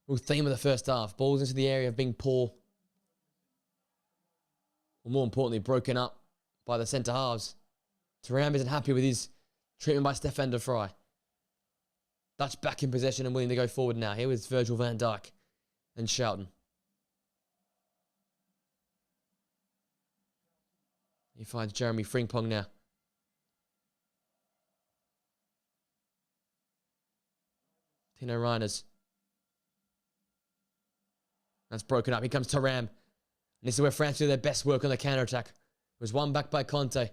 real theme of the first half. Balls into the area of being poor. Or more importantly, broken up by the centre halves. Thuram isn't happy with his treatment by Stefan de Vrij. Dutch back in possession and willing to go forward now. Here with Virgil van Dijk and Schouten. He finds Jeremy Frimpong now. Tino Reiners. That's broken up. Here comes Thuram. And this is where France do their best work on the counter-attack. It was won back by Conte.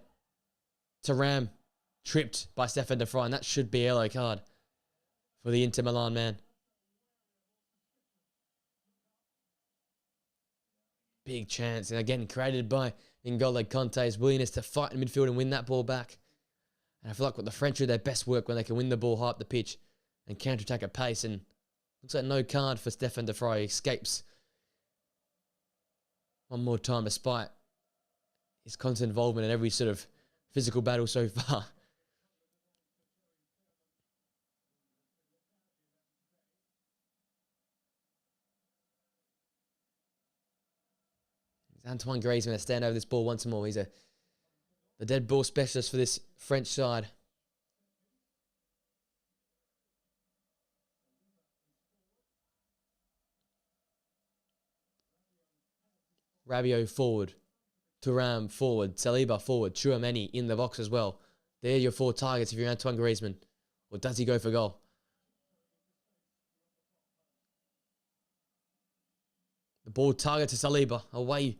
Thuram tripped by Stefan de Vrij, and that should be a yellow card for the Inter Milan man. Big chance, and again created by N'Golo Kante's willingness to fight in midfield and win that ball back. And I feel like what the French do their best work when they can win the ball high up the pitch and counter-attack at pace. And looks like no card for Stefan de Vrij. He escapes one more time despite his constant involvement in every sort of physical battle so far. Antoine Griezmann going to stand over this ball once more. He's the dead ball specialist for this French side. Rabiot forward. Thuram forward. Saliba forward. Tchouaméni in the box as well. They're your 4 targets if you're Antoine Griezmann. Or does he go for goal? The ball target to Saliba. Away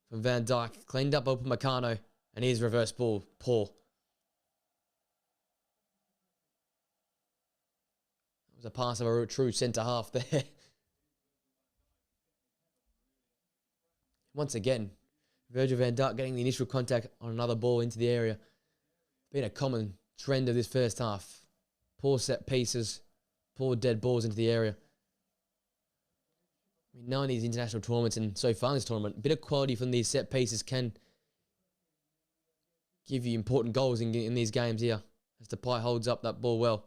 from Van Dijk. Cleaned up open Meccano. And here's reverse ball. Poor. It was a pass of a true centre half there. Once again, Virgil van Dijk getting the initial contact on another ball into the area. Been a common trend of this first half. Poor set pieces. Poor dead balls into the area. I mean, knowing these international tournaments and so far in this tournament, a bit of quality from these set pieces can give you important goals in these games here. As Depay holds up that ball well.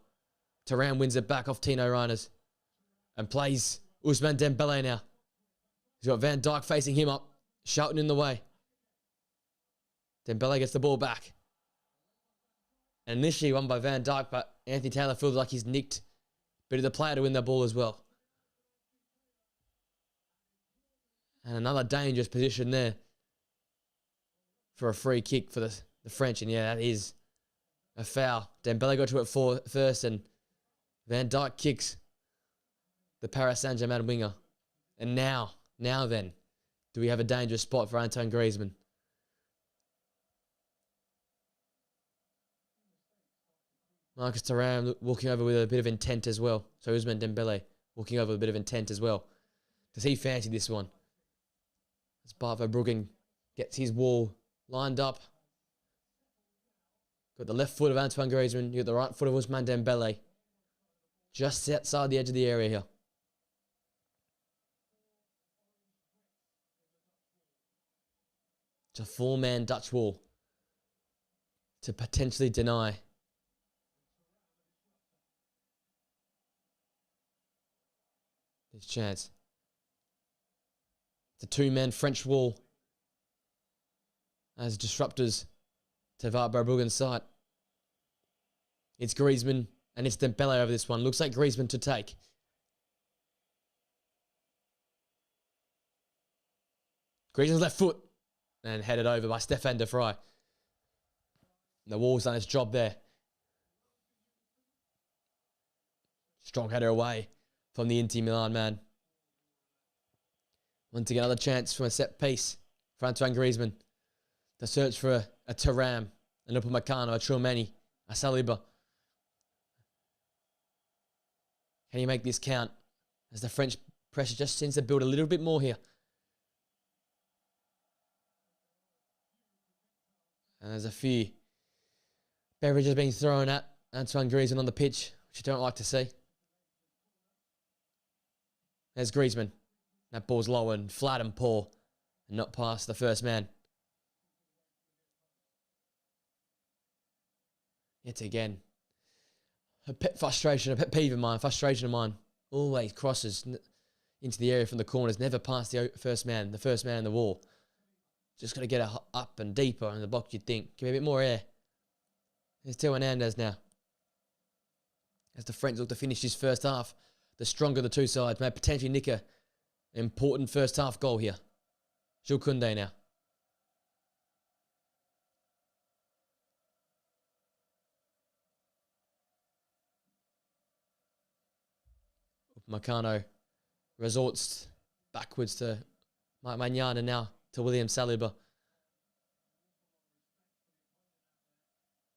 Thuram wins it back off Tino Reiners. And plays Ousmane Dembele now. He's got Van Dijk facing him up. Shouting in the way. Dembele gets the ball back. And initially won by Van Dijk, but Anthony Taylor feels like he's nicked a bit of the player to win that ball as well. And another dangerous position there for a free kick for the French. And yeah, that is a foul. Dembele got to it first, and Van Dijk kicks the Paris Saint-Germain winger. And now then, do we have a dangerous spot for Antoine Griezmann? Marcus Thuram walking over with a bit of intent as well. So Ousmane Dembele walking over with a bit of intent as well. Does he fancy this one? As Bart Verbruggen gets his wall lined up. Got the left foot of Antoine Griezmann. You got the right foot of Ousmane Dembele. Just outside the edge of the area here. It's a 4-man Dutch wall to potentially deny this chance. It's a two-man French wall as disruptors to Verbruggen's side. It's Griezmann and it's Dembele over this one. Looks like Griezmann to take. Griezmann's left foot and headed over by Stefan de Vrij. The wall's done its job there. Strong header away from the Inter Milan man. Once again, another chance from a set piece for Antoine Griezmann to search for a Thuram, an Upamecano, a Tchouameni, a Saliba. Can he make this count? As the French pressure just seems to build a little bit more here. And there's a few beverages being thrown at Antoine Griezmann on the pitch, which you don't like to see. There's Griezmann. That ball's low and flat and poor, and not past the first man. Yet again, a pet frustration, a pet peeve of mine, frustration of mine. Always crosses into the area from the corners, never past the first man in the wall. Just got to get up and deeper in the box, you'd think. Give me a bit more air. There's Theo Hernandez now. As the French look to finish this first half, the stronger of the two sides may potentially nick an important first half goal here. Jules Koundé now. Upamecano resorts backwards to Mike Maignan and now to William Saliba.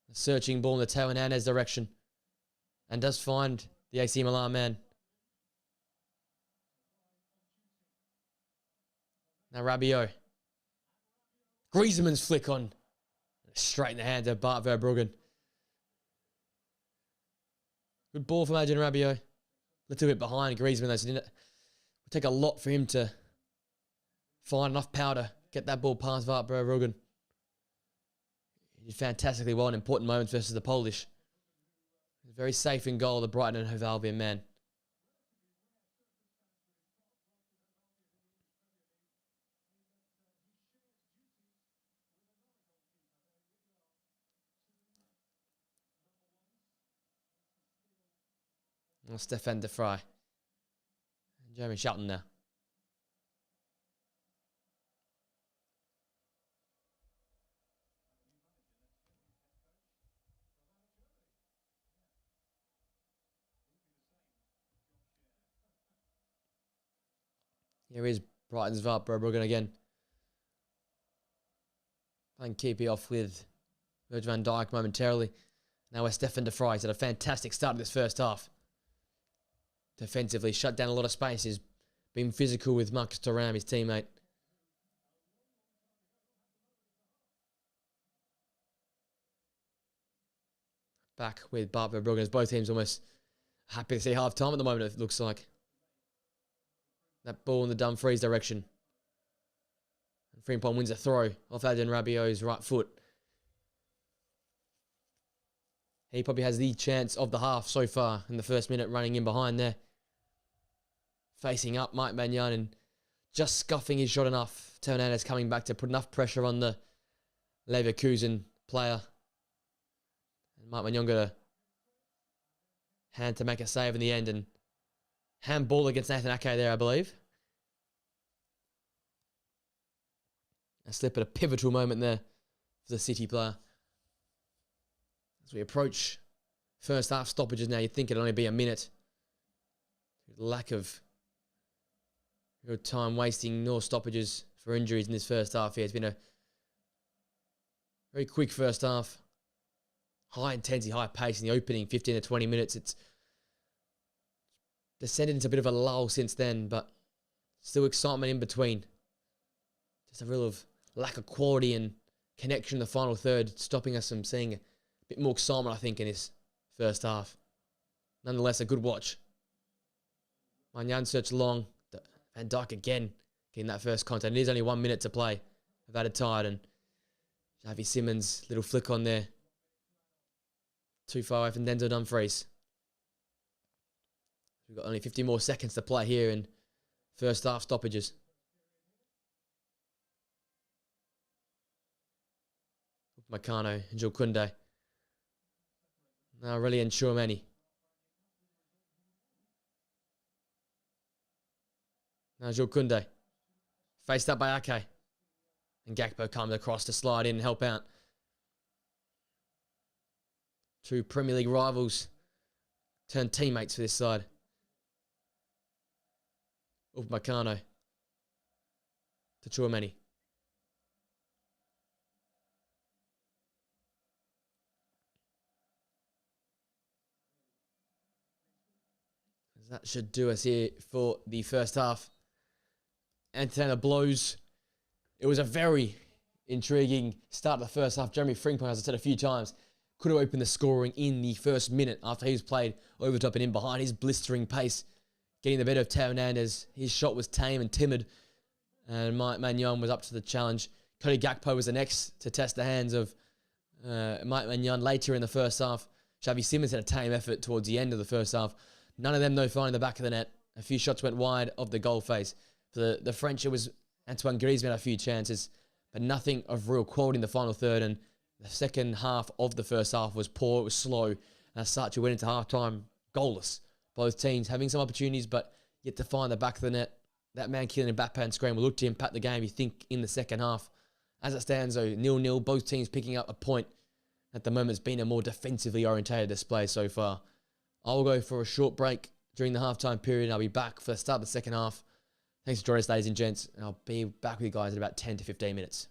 A searching ball in the Theo Hernandez direction. And does find the AC Milan man. Now Rabiot. Griezmann's flick on. Straight in the hands of Bart Verbruggen. Good ball from Adrien Rabiot. A little bit behind Griezmann though, so it would take a lot for him to find enough power to get that ball past Bart Verbruggen. He did fantastically well in important moments versus the Polish. Very safe in goal, the Brighton and Hove Albion man. Well, Stefan de Vrij. Jeremy Shelton now. Here is Brighton's Bart Verbruggen again. Playing keepy off with Virgil van Dijk momentarily. Now we're Stefan de Vrij. He's had a fantastic start of this first half. Defensively, shut down a lot of spaces. Been physical with Marcus Thuram, his teammate. Back with Bart Verbruggen as both teams almost happy to see half time at the moment, it looks like. That ball in the Dumfries direction. And Frimpong wins a throw off Adrien Rabiot's right foot. He probably has the chance of the half so far in the first minute, running in behind there. Facing up Mike Maignan and just scuffing his shot enough. Hernandez coming back to put enough pressure on the Leverkusen player. And Mike Maignan got a hand to make a save in the end, and handball against Nathan Ake there, I believe. A slip at a pivotal moment there for the City player. As we approach first half stoppages now, you'd think it'd only be a minute. Lack of good time wasting nor stoppages for injuries in this first half here. It's been a very quick first half. High intensity, high pace in the opening 15 to 20 minutes. It's descended into a bit of a lull since then, but still excitement in between. Just a real lack of quality and connection in the final third, stopping us from seeing a bit more excitement, I think, in this first half. Nonetheless, a good watch. Maignan searched long. Van Dijk again getting that first contact. It is only 1 minute to play. I've added tired, and Xavi Simons, little flick on there. Too far away from Denzel Dumfries. We've We've got only 50 more seconds to play here in first half stoppages. Upamecano and Kunde. Now really ensure many. Now Kunde. Faced up by Ake. And Gakpo comes across to slide in and help out. Two Premier League rivals turn teammates for this side. Upamecano to Tchouaméni. That should do us here for the first half. Antonio blows. It was a very intriguing start of the first half. Jeremy Frimpong, as I said a few times, could have opened the scoring in the first minute after he was played over the top and in behind. His blistering pace getting the better of Teo Hernandez. His shot was tame and timid, and Mike Maignan was up to the challenge. Cody Gakpo was the next to test the hands of Mike Maignan later in the first half. Xavi Simons had a tame effort towards the end of the first half. None of them though finding the back of the net. A few shots went wide of the goal face. For the French, it was Antoine Griezmann had a few chances, but nothing of real quality in the final third. And the second half of the first half was poor, it was slow. And as such, we went into half-time goalless. Both teams having some opportunities, but yet to find the back of the net. That man killing Mbappe and Scram will look to impact the game, you think, in the second half. As it stands, though, 0-0, both teams picking up a point. At the moment, it's been a more defensively orientated display so far. I will go for a short break during the halftime period, and I'll be back for the start of the second half. Thanks for joining us, ladies and gents, and I'll be back with you guys in about 10 to 15 minutes.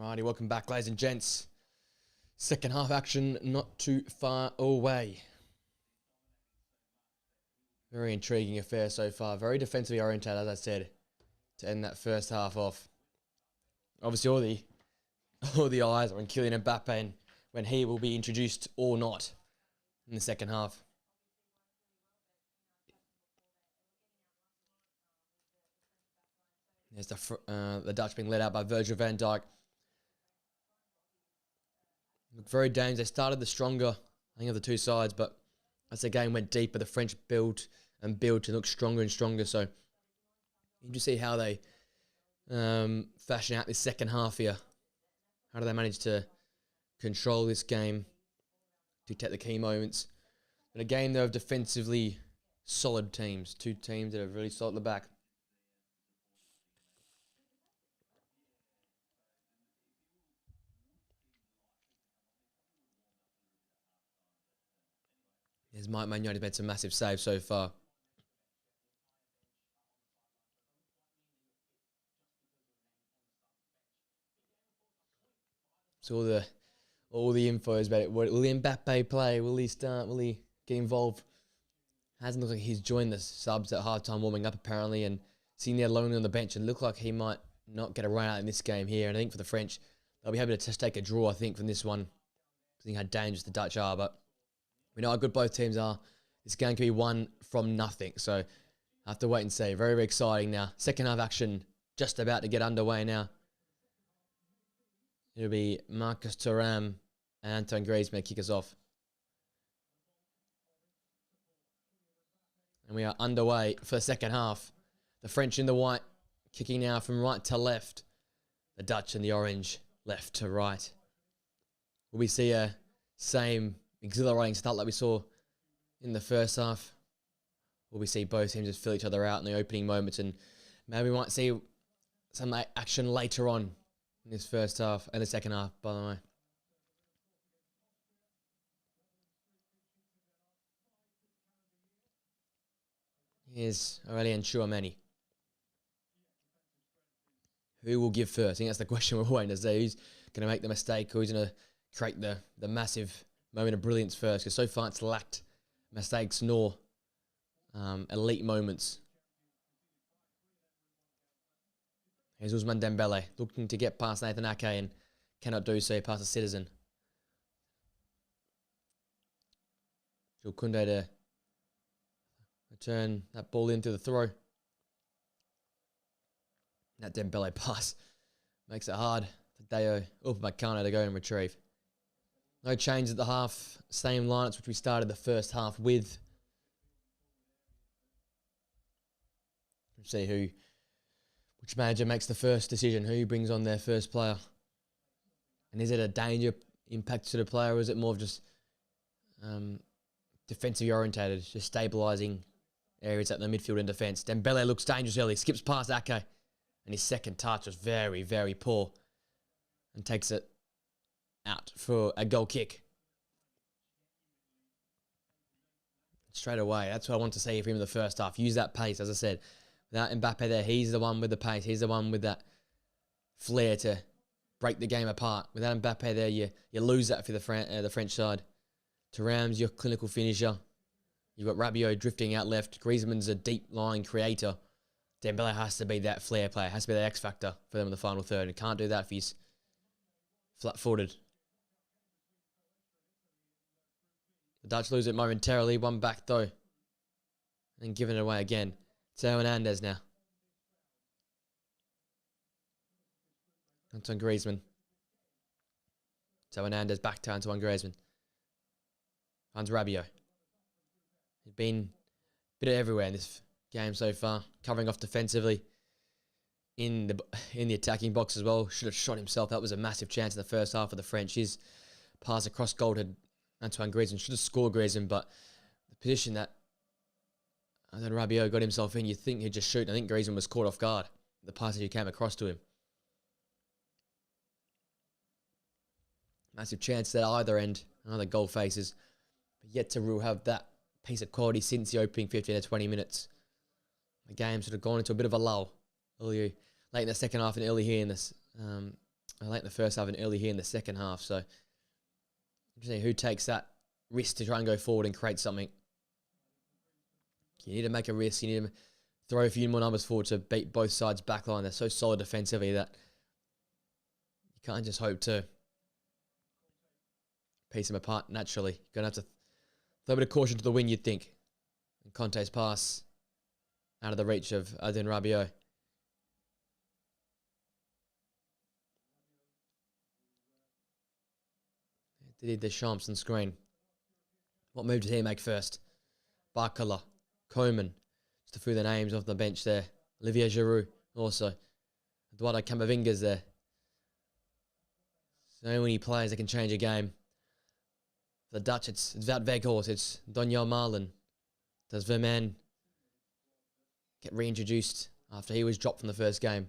Alrighty, welcome back, ladies and gents. Second half action not too far away. Very intriguing affair so far. Very defensively oriented, as I said, to end that first half off. Obviously, all the eyes are on Kylian Mbappe and when he will be introduced or not in the second half. There's the Dutch being led out by Virgil van Dijk. Look very dangerous. They started the stronger, I think, of the two sides, but as the game went deeper, the French built to look stronger and stronger. So you just see how they fashion out this second half here. How do they manage to control this game, dictate the key moments? And again, they're defensively solid teams. Two teams that are really solid at the back. There's Mike Maignan, he's made some massive saves so far. So all the info is about it. Will Mbappe play? Will he start? Will he get involved? Hasn't looked like he's joined the subs at halftime warming up apparently, and sitting there lonely on the bench, and looked like he might not get a run out in this game here. And I think for the French, they'll be happy to take a draw, I think, from this one. I think how dangerous the Dutch are, but we know how good both teams are. This game can be won from nothing, so I have to wait and see. Very, very exciting now. Second half action just about to get underway now. It'll be Marcus Thuram and Antoine Griezmann kick us off. And we are underway for the second half. The French in the white, kicking now from right to left. The Dutch in the orange, left to right. Will we see a same exhilarating start like we saw in the first half? Will we see both teams just fill each other out in the opening moments, and maybe we might see some action later on in this first half and the second half, by the way. Here's Aurelien Tchouameni. Who will give first? I think that's the question we're waiting to see. Who's going to make the mistake, or who's going to create the massive moment of brilliance first? Because so far it's lacked mistakes nor elite moments. Here's Ousmane Dembele looking to get past Nathan Ake and cannot do so past the Citizen. Jules Koundé to return that ball into the throw. That Dembele pass makes it hard for Deo Upamecano to go and retrieve. No change at the half. Same lineups which we started the first half with. Let's see which manager makes the first decision, who brings on their first player. And is it a danger impact to the player, or is it more of just defensively orientated, just stabilising areas at the midfield and defence? Dembele looks dangerous early, skips past Ake, and his second touch was very, very poor and takes it out for a goal kick. Straight away, that's what I want to see from him in the first half. Use that pace, as I said. Without Mbappe there, he's the one with the pace. He's the one with that flair to break the game apart. Without Mbappe there, you lose that for the French side. Thuram's your clinical finisher. You've got Rabiot drifting out left. Griezmann's a deep-lying creator. Dembele has to be that flair player. Has to be the X factor for them in the final third. And can't do that if he's flat-footed. The Dutch lose it momentarily. One back, though. And giving it away again. Theo Hernandez now. Antoine Griezmann. Theo Hernandez back to Antoine Griezmann. Finds Rabiot. He's been a bit everywhere in this game so far. Covering off defensively in the attacking box as well. Should have shot himself. That was a massive chance in the first half of the French. His pass across goal to Antoine Griezmann. Should have scored Griezmann, but the position that Rabiot got himself in, you think he'd just shoot. I think Griezmann was caught off guard. The pass that came across to him. Massive chance at either end. Another goal faces. But yet to have that piece of quality since the opening 15 to 20 minutes. The game sort of gone into a bit of a lull. Late in the second half and early here in this late in the first half and early here in the second half. So interesting who takes that risk to try and go forward and create something. You need to make a risk. You need to throw a few more numbers forward to beat both sides' backline. They're so solid defensively that you can't just hope to piece them apart naturally. You're going to have to throw a bit of caution to the wind, you'd think. And Conte's pass out of the reach of Adrien Rabiot. Did Deschamps on screen. What move did he make first? Barcola, Coman, just a few of the names off the bench there. Olivier Giroud also. Eduardo Camavinga's there. So many players that can change a game. For the Dutch, it's Wout Weghorst, it's Donyell Malen. Does Vermaelen get reintroduced after he was dropped from the first game?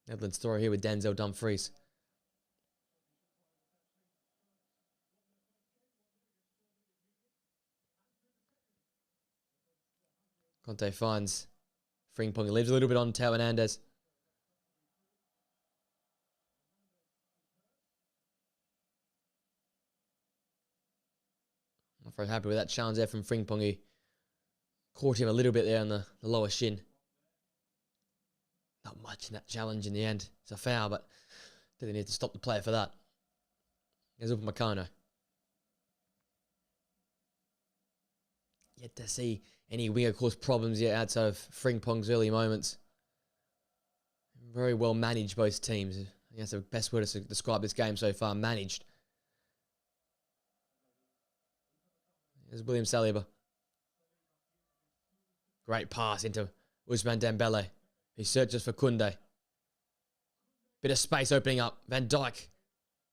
Netherlands story here with Denzel Dumfries. Conte finds Frimpong. He leaves a little bit on Teo Hernandez. Not very happy with that challenge there from Frimpong. He caught him a little bit there on the lower shin. Not much in that challenge in the end. It's a foul, but didn't need to stop the player for that. There's Upamecano. Yet to see any winger cause problems yet outside of Frimpong's early moments. Very well managed, both teams. I think that's the best word to describe this game so far. Managed. There's William Saliba. Great pass into Ousmane Dembele. He searches for Koundé. Bit of space opening up. Van Dijk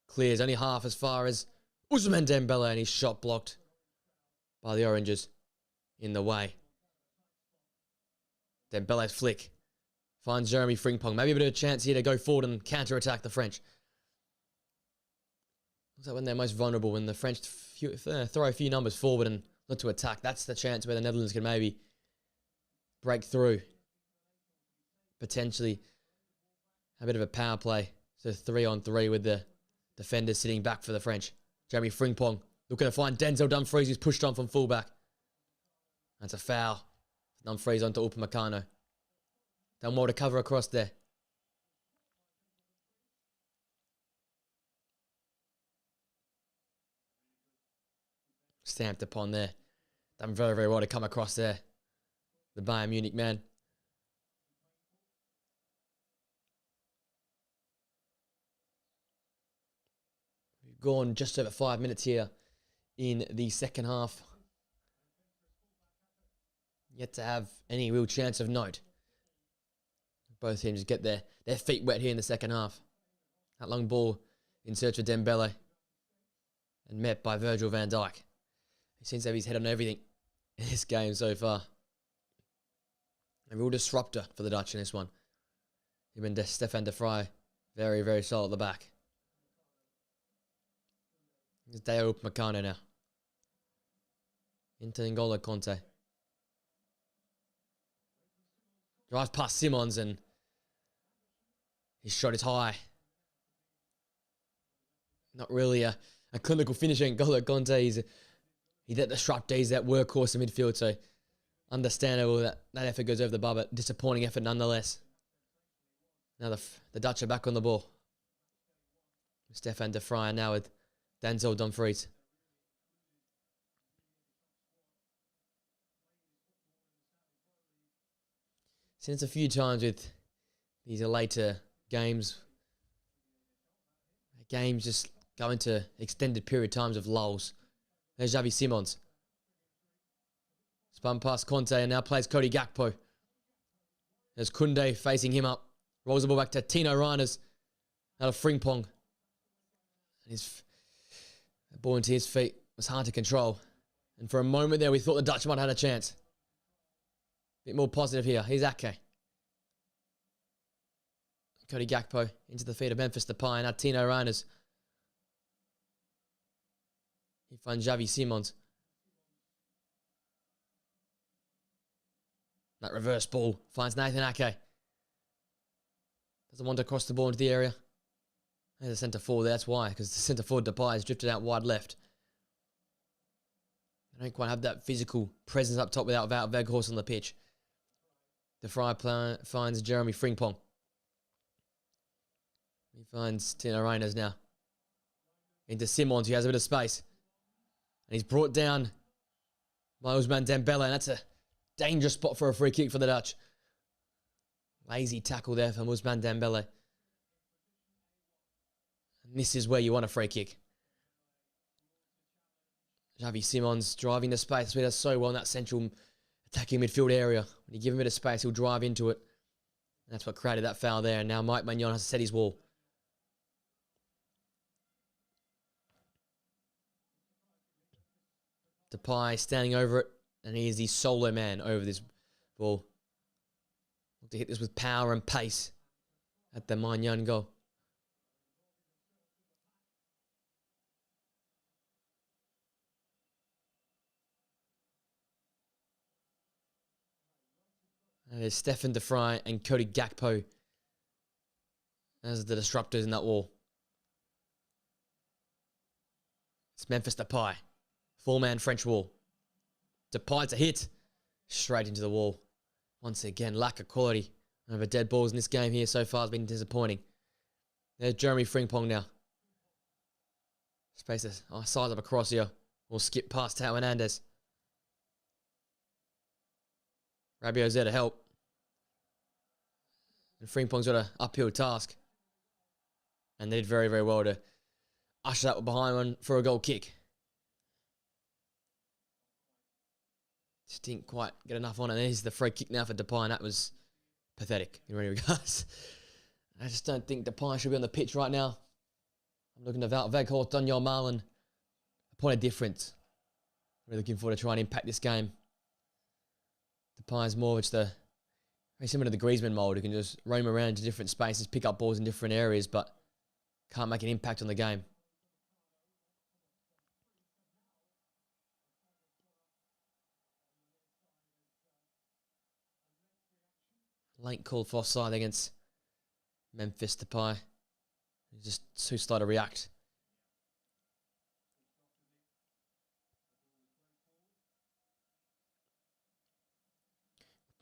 clears only half as far as Ousmane Dembele, and his shot blocked by the Oranges in the way. Dembele's flick finds Jeremy Frimpong. Maybe a bit of a chance here to go forward and counter-attack the French. Looks like when they're most vulnerable, when the French throw a few numbers forward and look to attack, that's the chance where the Netherlands can maybe break through. Potentially a bit of a power play. So 3-on-3 with the defenders sitting back for the French. Jeremy Frimpong looking to find Denzel Dumfries, who's pushed on from fullback. That's a foul. Dumfries onto Upamecano. Done well to cover across there. Stamped upon there. Done very, very well to come across there. The Bayern Munich man. We've gone just over 5 minutes here in the second half. Yet to have any real chance of note. Both teams get their feet wet here in the second half. That long ball in search of Dembele. And met by Virgil van Dijk. He seems to have his head on everything in this game so far. A real disruptor for the Dutch in this one. Even Stefan de Vrij, very, very solid at the back. It's Deo Upamecano now. Into N'Golo Conte. Drives past Simons and his shot is high. Not really a clinical finisher. N'Golo Conte, he's that disruptor, he's that workhorse in midfield, so understandable that effort goes over the bar, but disappointing effort nonetheless. Now the Dutch are back on the ball. Stefan de Vrij now with Denzel Dumfries. Seen it a few times with these later games. Games just go into extended period times of lulls. There's Xavi Simons. Spun past Conte and now plays Cody Gakpo. There's Koundé facing him up. Rolls the ball back to Tino Reiners. Out of Frimpong. The ball into his feet was hard to control. And for a moment there, we thought the Dutch might have had a chance. Bit more positive here. Here's Ake. Cody Gakpo into the feet of Memphis Depay. Now Tino Reiners. He finds Xavi Simons. That reverse ball finds Nathan Ake. Doesn't want to cross the ball into the area. There's a centre forward. That's why, because the centre forward Depay has drifted out wide left. They don't quite have that physical presence up top without Wout Weghorst on the pitch. De Vrij finds Jeremy Frimpong. He finds Tino Reyners now. Into Simons, who has a bit of space. And he's brought down by Ousmane Dembele, and that's a dangerous spot for a free kick for the Dutch. Lazy tackle there from Ousmane Dembele. And this is where you want a free kick. Xavi Simons driving the space. He does so well in that central attacking midfield area. When you give him a bit of space, he'll drive into it. And that's what created that foul there. And now Mike Maignan has to set his wall. Depay standing over it. And he is the solo man over this ball. Look to hit this with power and pace at the Maignan goal. And there's Stefan de Vrij and Cody Gakpo as the disruptors in that wall. It's Memphis Depay. Four-man French wall. Depay to hit. Straight into the wall. Once again, lack of quality over dead balls in this game here so far has been disappointing. There's Jeremy Frimpong now. Spaces. Size up across here. We'll skip past Tao Hernandez. Rabiot's there to help. And Frimpong's got an uphill task. And they did very, very well to usher that behind one for a goal kick. Just didn't quite get enough on it. There's the free kick now for Depay, and that was pathetic in many regards. I just don't think Depay should be on the pitch right now. I'm looking at Wout Weghorst, Daniel Marlin. A point of difference. We're looking forward to try and impact this game. Depay's more just very similar to the Griezmann mould, who can just roam around into different spaces, pick up balls in different areas, but can't make an impact on the game. Late call for offside against Memphis Depay. He's just too slow to react.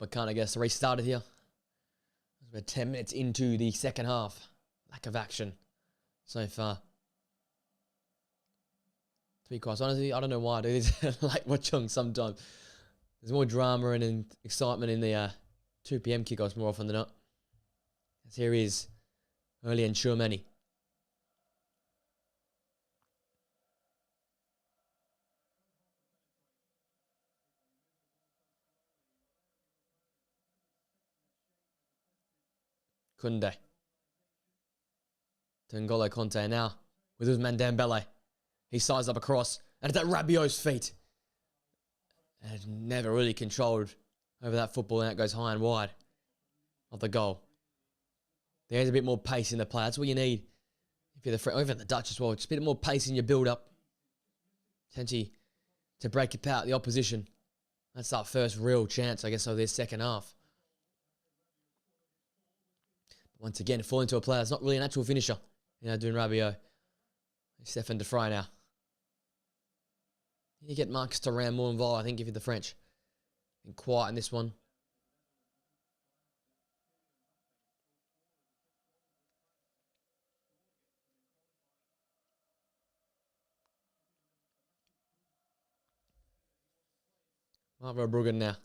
But can't, I guess, restarted here. We're 10 minutes into the second half. Lack of action so far. To be quite honest, I don't know why I do this like watching sometimes. There's more drama and excitement in the 2 p.m. kickoffs more often than not. As here is Early and Tchouameni. Koundé. To N'Golo Kanté now with Ousmane Dembele. He sized up across and it's at Rabiot's feet. And never really controlled over that football, and that goes high and wide of the goal. There's a bit more pace in the play. That's what you need if you're the even the Dutch as well. Just a bit more pace in your build-up. Potentially to break apart the opposition. That's our first real chance, I guess, of this second half. Once again, falling to a player that's not really a natural finisher. Doing Rabiot. Stefan de Vrij now. You get Marcus Thuram more involved, I think, if you're the French. Been quiet in this one. Marco Bruggen now.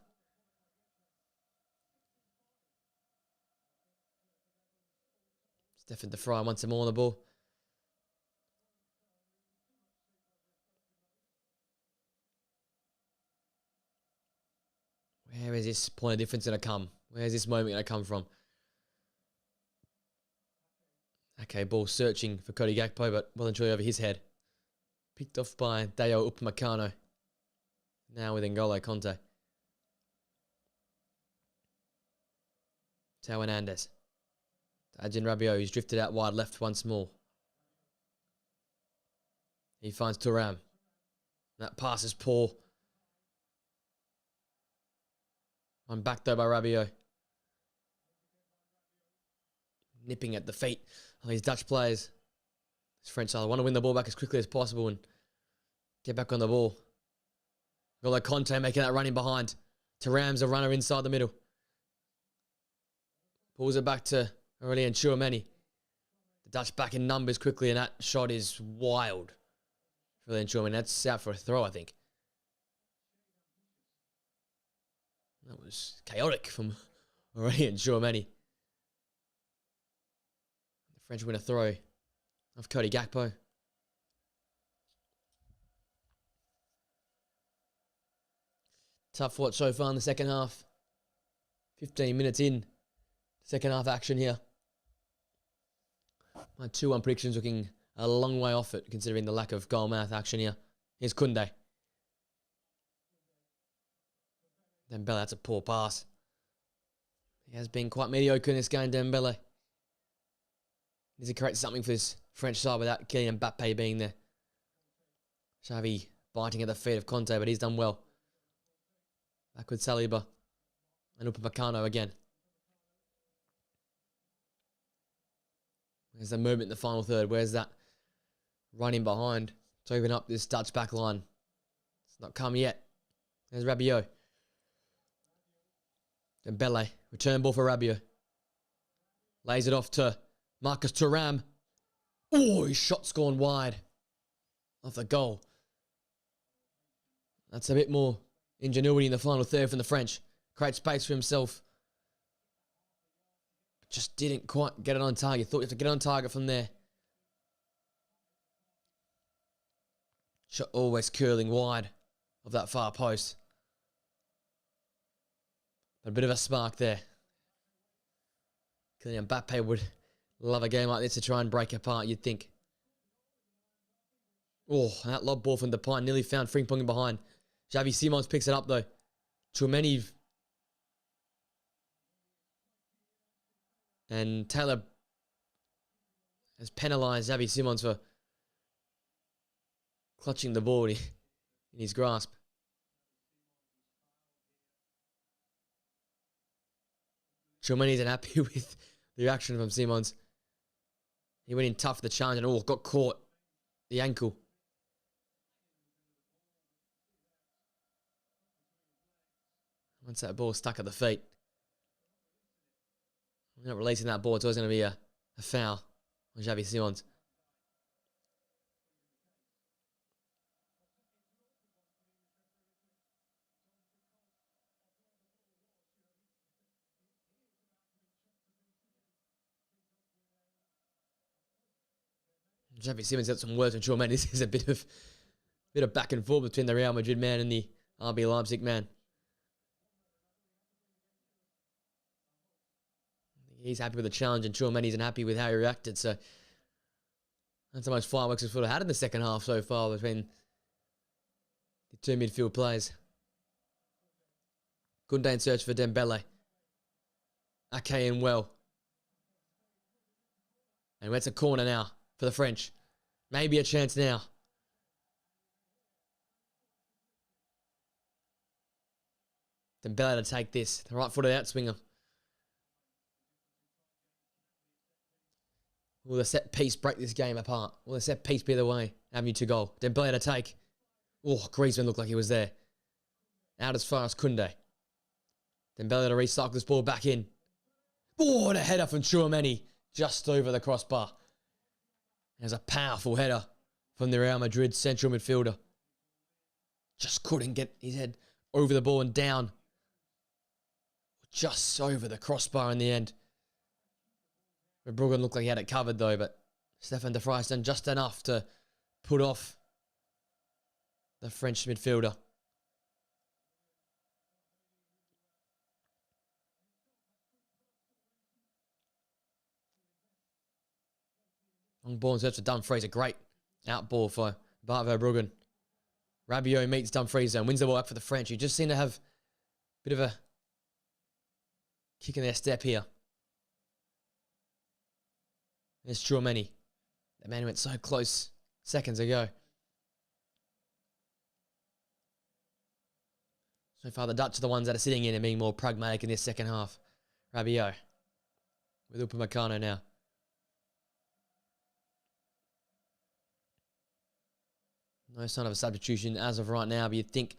Stefan de Vrij wants him more on the ball. Where is this point of difference going to come? Where's this moment going to come from? Okay, ball searching for Cody Gakpo, but wasn't truly over his head. Picked off by Dayot Upamecano. Now with N'Golo Kanté. Tao Hernandez. Adrien Rabiot, who's drifted out wide left once more. He finds Thuram. That pass is poor. I'm back though by Rabiot. Nipping at the feet of these Dutch players. This French side want to win the ball back as quickly as possible and get back on the ball. Got like Conte making that run in behind. Thuram's a runner inside the middle. Pulls it back to Aurelien Tchouameni. The Dutch back in numbers quickly, and that shot is wild. Aurelien Tchouameni, that's out for a throw, I think. That was chaotic from Aurelien Tchouameni. The French win a throw of Cody Gakpo. Tough watch so far in the second half. 15 minutes in. Second half action here. My 2-1 predictions looking a long way off it, considering the lack of goal mouth action here. Here's Koundé. Dembele, that's a poor pass. He has been quite mediocre in this game, Dembele. Needs to create something for this French side without Kylian Mbappe being there. Xavi biting at the feet of Conte, but he's done well. Back with Saliba. And Upamecano again. Where's the movement in the final third? Where's that running behind to open up this Dutch back line? It's not come yet. There's Rabiot. Dembele. Return ball for Rabiot. Lays it off to Marcus Thuram. Oh, his shot's gone wide of the goal. That's a bit more ingenuity in the final third from the French. Create space for himself. Just didn't quite get it on target. Thought you had to get on target from there. Shot always curling wide of that far post. But a bit of a spark there. Kylian Mbappe would love a game like this to try and break apart, you'd think. Oh, that lob ball from Depay nearly found Frimpong in behind. Xavi Simons picks it up though. Tchouameni and Taylor has penalised Xavi Simons for clutching the ball in his grasp. Tchouameni isn't happy with the reaction from Simons. He went in tough for the challenge and got caught. The ankle. Once that ball stuck at the feet. We're not releasing that ball. It's always going to be a foul on Xavi Simons. Xavi Simons got some words on Tchouameni. This is a bit of back and forth between the Real Madrid man and the RB Leipzig man. He's happy with the challenge and Tchouameni isn't happy with how he reacted. So that's the most fireworks we've sort of had in the second half so far between the two midfield players. Koundé in search for Dembele. Ake in well. And it's a corner now for the French. Maybe a chance now. Dembele to take this. The right footed outswinger. Will the set piece break this game apart? Will the set piece be the way? Avenue to goal. Dembele to take. Oh, Griezmann looked like he was there. Out as far as Koundé. Dembele to recycle this ball back in. Oh, what a header from Tchouameni. Just over the crossbar. There's a powerful header from the Real Madrid central midfielder. Just couldn't get his head over the ball and down. Just over the crossbar in the end. Bruggen looked like he had it covered though, but Stefan de Vrij done just enough to put off the French midfielder. Long ball in search for Dumfries. A great out ball for Bart Verbruggen. Rabiot meets Dumfries and wins the ball back for the French. You just seem to have a bit of a kick in their step here. There's Tchouameni. The man who went so close seconds ago. So far, the Dutch are the ones that are sitting in and being more pragmatic in this second half. Rabiot with Upamecano now. No sign of a substitution as of right now, but you'd think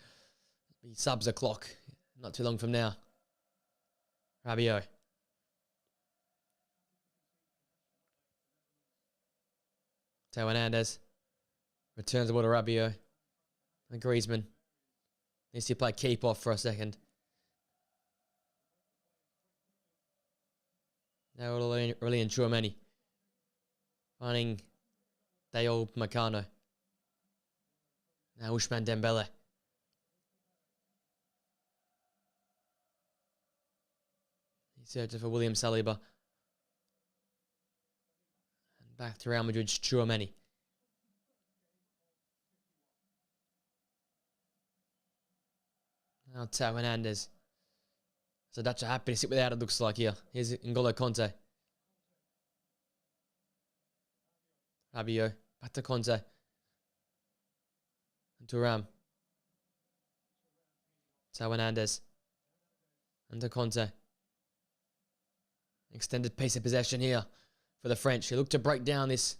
he subs a clock not too long from now. Rabiot. Teo Hernandez returns the ball to Rabiot. And Griezmann needs to play keep off for a second. Now really and Tchouaméni finding Dayot Upamecano. Now Ousmane Dembele. He searches for William Saliba. And back to Real Madrid's Tchouaméni. Now Teo Hernandez. So Dutch are happy to sit without, it looks like here. Here's N'Golo Conte. Rabiot. Back to Conte. And Thuram. Teo Hernandez. And to Conte. Extended piece of possession here for the French. They look to break down this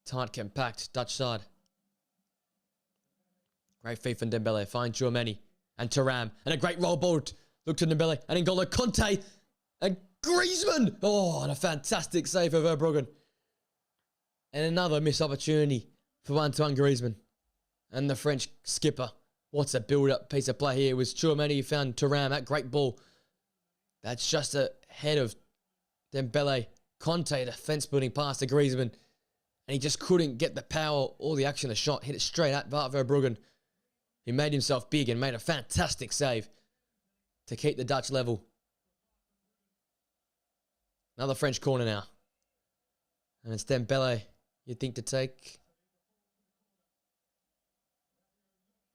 tight, compact Dutch side. Great feed from Dembele. Find Tchouaméni and Thuram. And a great roll ball. Look to Dembele and N'Golo Conte and Griezmann. Oh, and a fantastic save for Verbruggen. And another missed opportunity for 1-1 Griezmann. And the French skipper. What's a build-up piece of play here? It was Tchouaméni who found Thuram. That great ball. That's just ahead of Dembele. Conte, the fence-building pass to Griezmann. And he just couldn't get the power or the action of the shot. Hit it straight at Bart Verbruggen. He made himself big and made a fantastic save to keep the Dutch level. Another French corner now. And it's Dembele, you'd think, to take.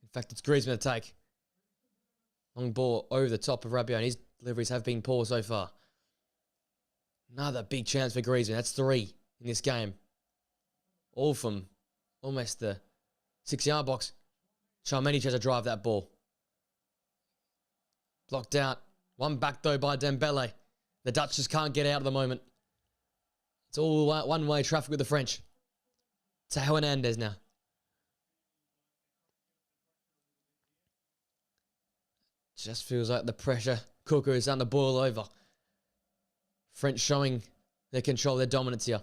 In fact, it's Griezmann to take. Long ball over the top of Rabiot, and his deliveries have been poor so far. Another big chance for Griezmann. That's 3 in this game. All from almost the 6-yard box. Tchouaméni tries to drive that ball. Blocked out. One back, though, by Dembele. The Dutch just can't get out at the moment. It's all one-way traffic with the French. Teo Hernandez now. Just feels like the pressure cooker is starting to boil over. French showing their control, their dominance here.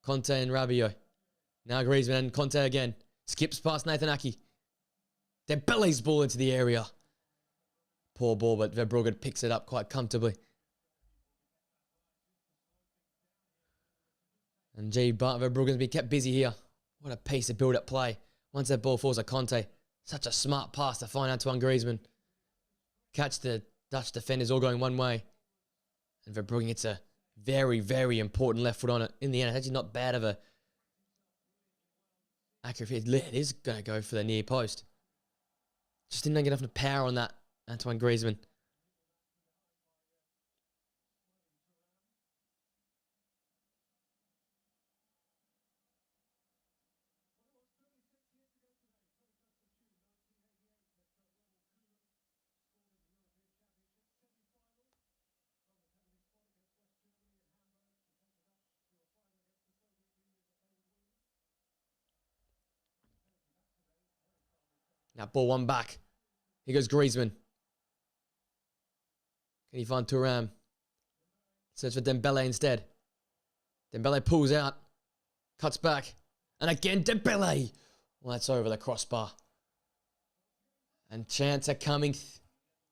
Conte and Rabiot. Now Griezmann and Conte again. Skips past Nathan Ake. Dembele's ball into the area. Poor ball, but Verbruggen picks it up quite comfortably. And Bart Verbruggen's been kept busy here. What a piece of build-up play. Once that ball falls to Conte. Such a smart pass to find Antoine Griezmann. Catch the Dutch defenders all going one way. And Verbruggen gets a very, very important left foot on it. In the end, it's actually not bad of a accurate fit. It is going to go for the near post. Just didn't get enough power on that, Antoine Griezmann. Now ball one back. Here goes Griezmann. Can he find Thuram? Search for Dembele instead. Dembele pulls out. Cuts back. And again Dembele. Well, that's over the crossbar. And chance are coming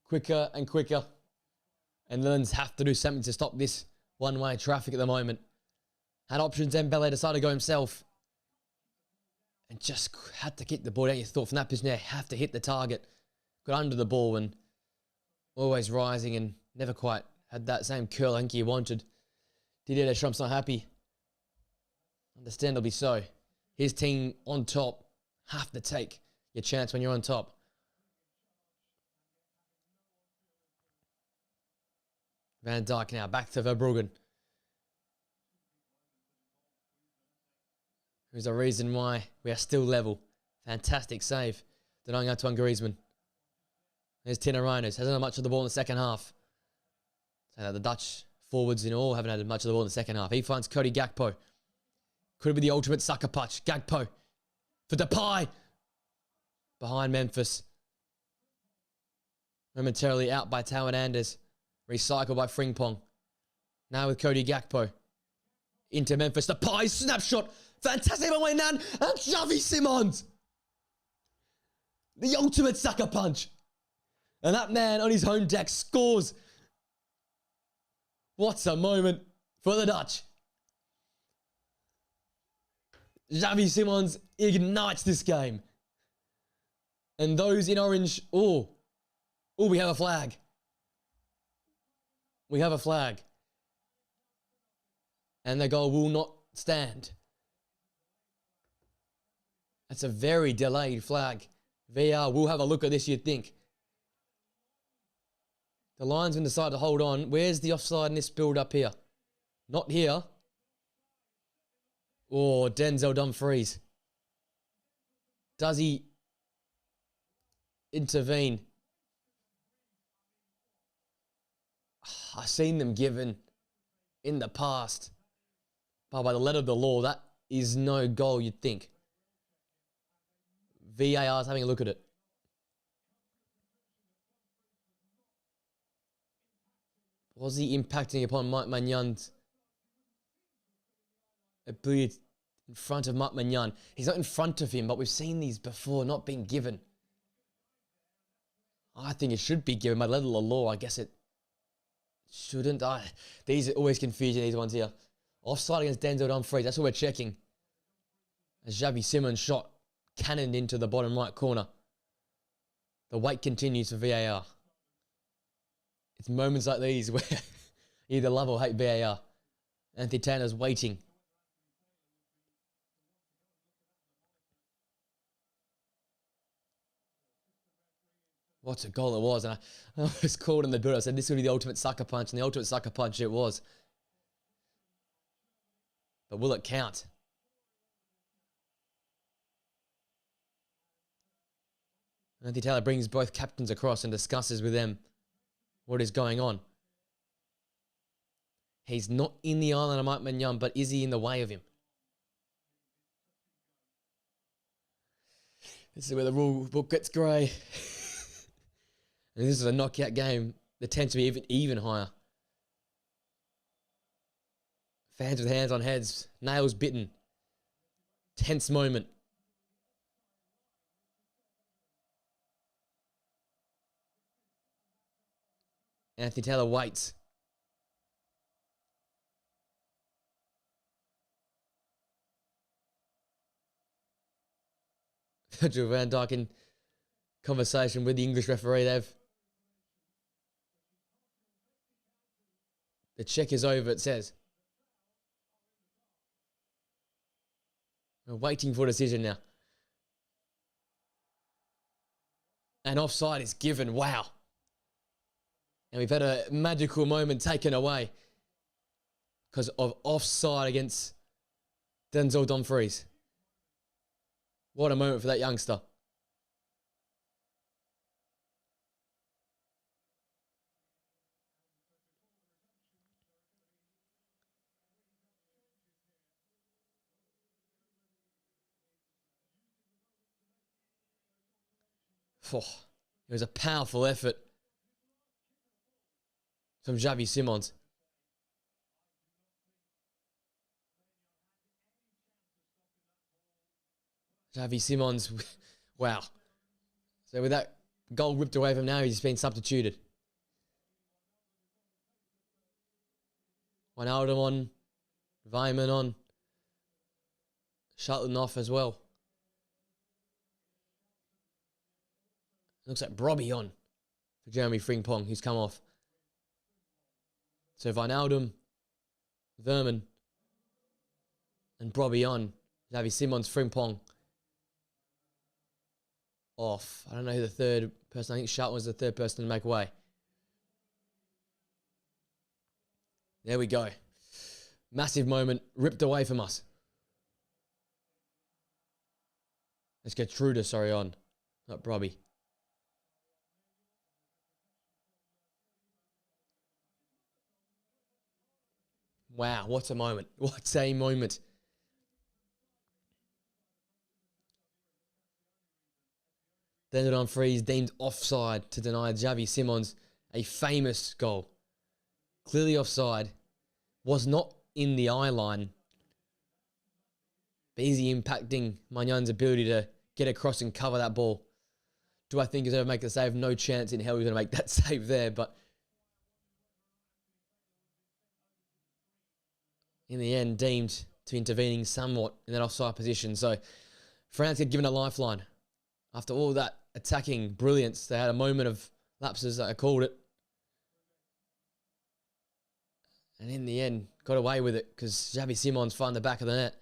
quicker and quicker. And Netherlands have to do something to stop this one-way traffic at the moment. Had options, Dembele decided to go himself. And just had to kick the ball out. You thought from that position there, have to hit the target. Got under the ball and always rising and never quite had that same curl I think he wanted. Didier Deschamps not happy. Understandably so. His team on top have to take your chance when you're on top. Van Dijk now back to Verbruggen. There's a reason why we are still level. Fantastic save. Denying Antoine Griezmann. There's Tino Reiners. Hasn't had much of the ball in the second half. So the Dutch forwards in all haven't had much of the ball in the second half. He finds Cody Gakpo. Could be the ultimate sucker punch. Gakpo for Depay. Behind Memphis. Momentarily out by Tao Hernandez. Recycled by Frimpong. Now with Cody Gakpo. Into Memphis. Depay snapshot. Fantastic by Nan. And Xavi Simons. The ultimate sucker punch. And that man on his home deck scores. What a moment for the Dutch. Xavi Simons ignites this game. And those in orange, oh, we have a flag. We have a flag. And the goal will not stand. That's a very delayed flag. VAR will have a look at this, you'd think. The linesman decided to hold on. Where's the offside in this build up here? Not here. Oh, Denzel Dumfries. Does he intervene? I've seen them given in the past. But by the letter of the law, that is no goal, you'd think. VAR's having a look at it. Was he impacting upon Mike Magnan's ability in front of Mike Magnan? He's not in front of him, but we've seen these before not being given. I think it should be given by the letter of the law. I guess it shouldn't. These are always confusing, these ones here. Offside against Denzel Dumfries. That's what we're checking. As Xavi Simons shot cannoned into the bottom right corner. The wait continues for VAR. It's moments like these where you either love or hate VAR. Anthony Taylor's waiting. What a goal it was. And I was called in the build. I said this would be the ultimate sucker punch. And the ultimate sucker punch it was. But will it count? Anthony Taylor brings both captains across and discusses with them what is going on. He's not in the island of Mike Magnan, but is he in the way of him? This is where the rule book gets grey. And this is a knockout game that tends to be even higher. Fans with hands on heads, nails bitten. Tense moment. Anthony Taylor waits. Virgil van Dijk in conversation with the English referee. The check is over, it says. We're waiting for a decision now. And offside is given. Wow. And we've had a magical moment taken away because of offside against Denzel Dumfries. What a moment for that youngster. Oh, it was a powerful effort from Xavi Simons. Xavi Simons, wow. So with that goal ripped away from him now, he's been substituted. Wijnaldum on, Weimann on, Shelton off as well. Looks like Brobby on for Jeremy Frimpong, who's come off. So Wijnaldum, Verman, and Brobby on. Xavi Simons, Frimpong off. I don't know who the third person. I think Shelton was the third person to make way. There we go. Massive moment ripped away from us. Let's get Truder, sorry, on. Not Brobby. Wow, what a moment. What a moment. Then on freeze, deemed offside to deny Xavi Simons a famous goal. Clearly offside. Was not in the eye line. But is he impacting Magnan's ability to get across and cover that ball? Do I think he's going to make the save? No chance in hell he's going to make that save there. But in the end, deemed to be intervening somewhat in that offside position. So France had given a lifeline. After all that attacking brilliance, they had a moment of lapses, I called it. And in the end, got away with it because Xavi Simons found the back of the net.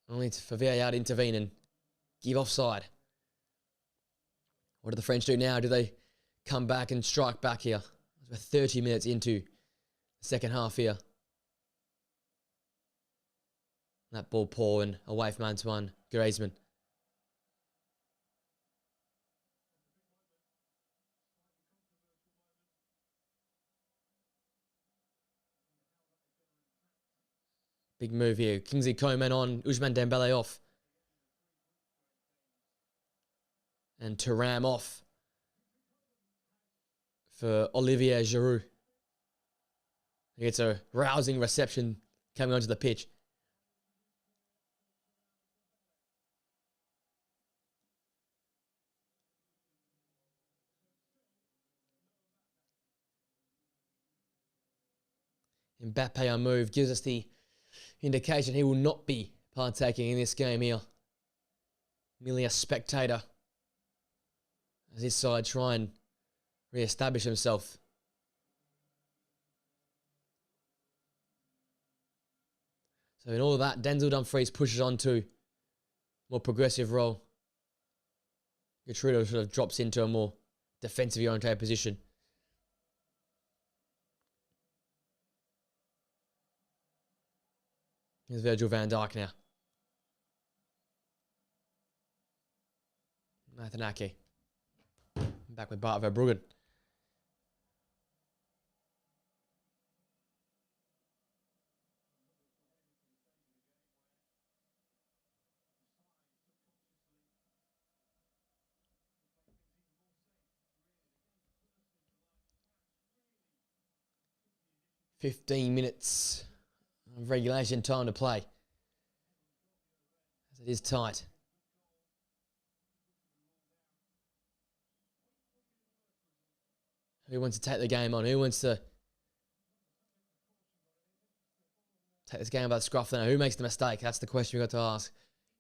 Only for VAR to intervene and give offside. What do the French do now? Do they come back and strike back here? We're 30 minutes into the second half here. That ball poor and away from Antoine Griezmann. Big move here. Kingsley Coman on, Ousmane Dembele off. And Thuram off for Olivier Giroud. He gets a rousing reception coming onto the pitch. Mbappe on move gives us the indication he will not be partaking in this game here. Merely a spectator as his side try and re-establish himself. So in all of that, Denzel Dumfries pushes on to more progressive role. Gertrudo sort of drops into a more defensively oriented position. Here's Virgil van Dijk now. Nathan Ake. Back with Bart Verbruggen. "15 minutes of regulation time to play. As it is tight. Who wants to take the game on? Who wants to take this game by the scruff? Then who makes the mistake? That's the question we've got to ask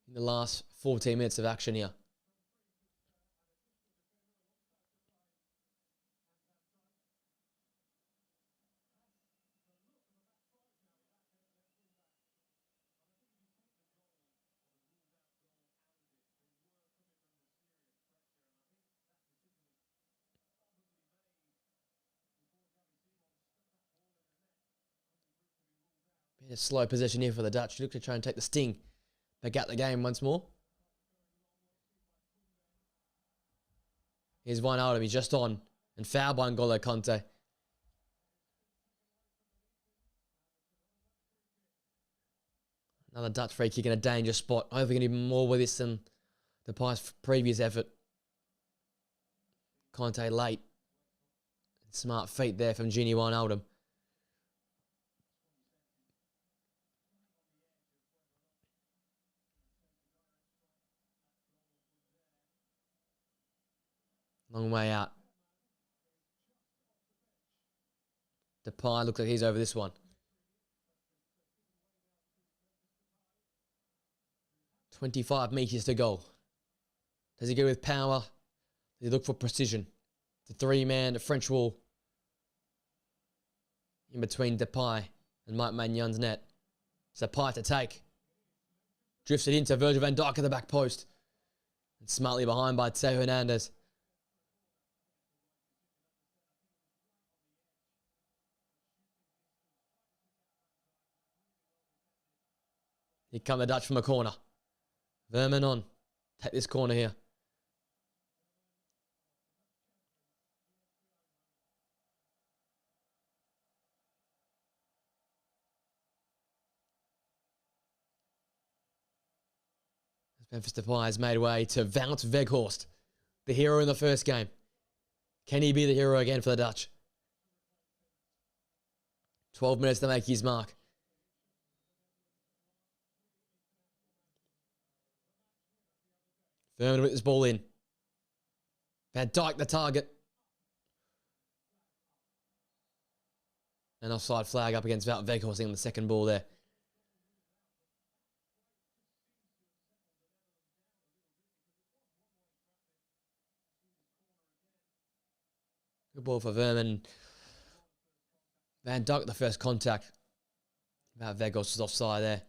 in the last 14 minutes of action here. Bit of slow possession here for the Dutch. Look to try and take the sting back out the game once more. Here's Wijnaldum. He's just on and fouled by N'Golo Kanté. Another Dutch free kick in a dangerous spot. Hopefully, going to do more with this than the previous effort. Kanté late. Smart feet there from Gini Wijnaldum. Long way out. Depay looks like he's over this one. 25 metres to go. Does he go with power? Does he look for precision? The three-man, the French wall. In between Depay and Mike Magnan's net. Depay to take. Drifts it into Virgil van Dijk at the back post. And smartly behind by Theo Hernandez. Here come the Dutch from a corner. Verman on. Take this corner here. Memphis Depay has made way to Wout Weghorst, the hero in the first game. Can he be the hero again for the Dutch? 12 minutes to make his mark. Vernon with this ball in. Van Dijk the target. An offside flag up against Wout Weghorst on the second ball there. Good ball for Vernon. Van Dijk the first contact. Wout Weghorst was offside there.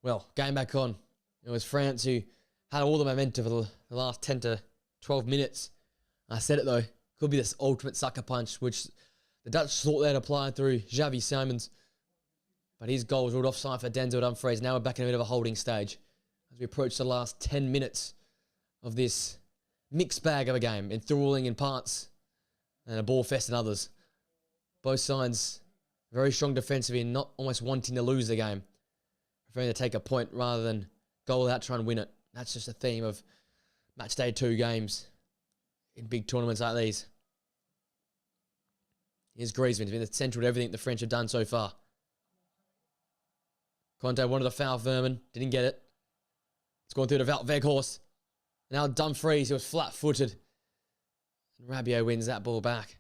Well, game back on. It was France who had all the momentum for the last 10 to 12 minutes. I said it though, could be this ultimate sucker punch, which the Dutch thought they'd apply through Xavi Simons. But his goal was ruled offside for Denzel Dumfries. Now we're back in a bit of a holding stage as we approach the last 10 minutes of this mixed bag of a game, enthralling in parts and a ball fest in others. Both sides very strong defensively and not almost wanting to lose the game. Preferring to take a point rather than go out try and win it. That's just a theme of match day 2 games in big tournaments like these. Here's Griezmann. He's been central to everything the French have done so far. Conte wanted a foul Vernon. Didn't get it. It's gone through to Wout Weghorst. Now Dumfries, he was flat-footed. And Rabiot wins that ball back.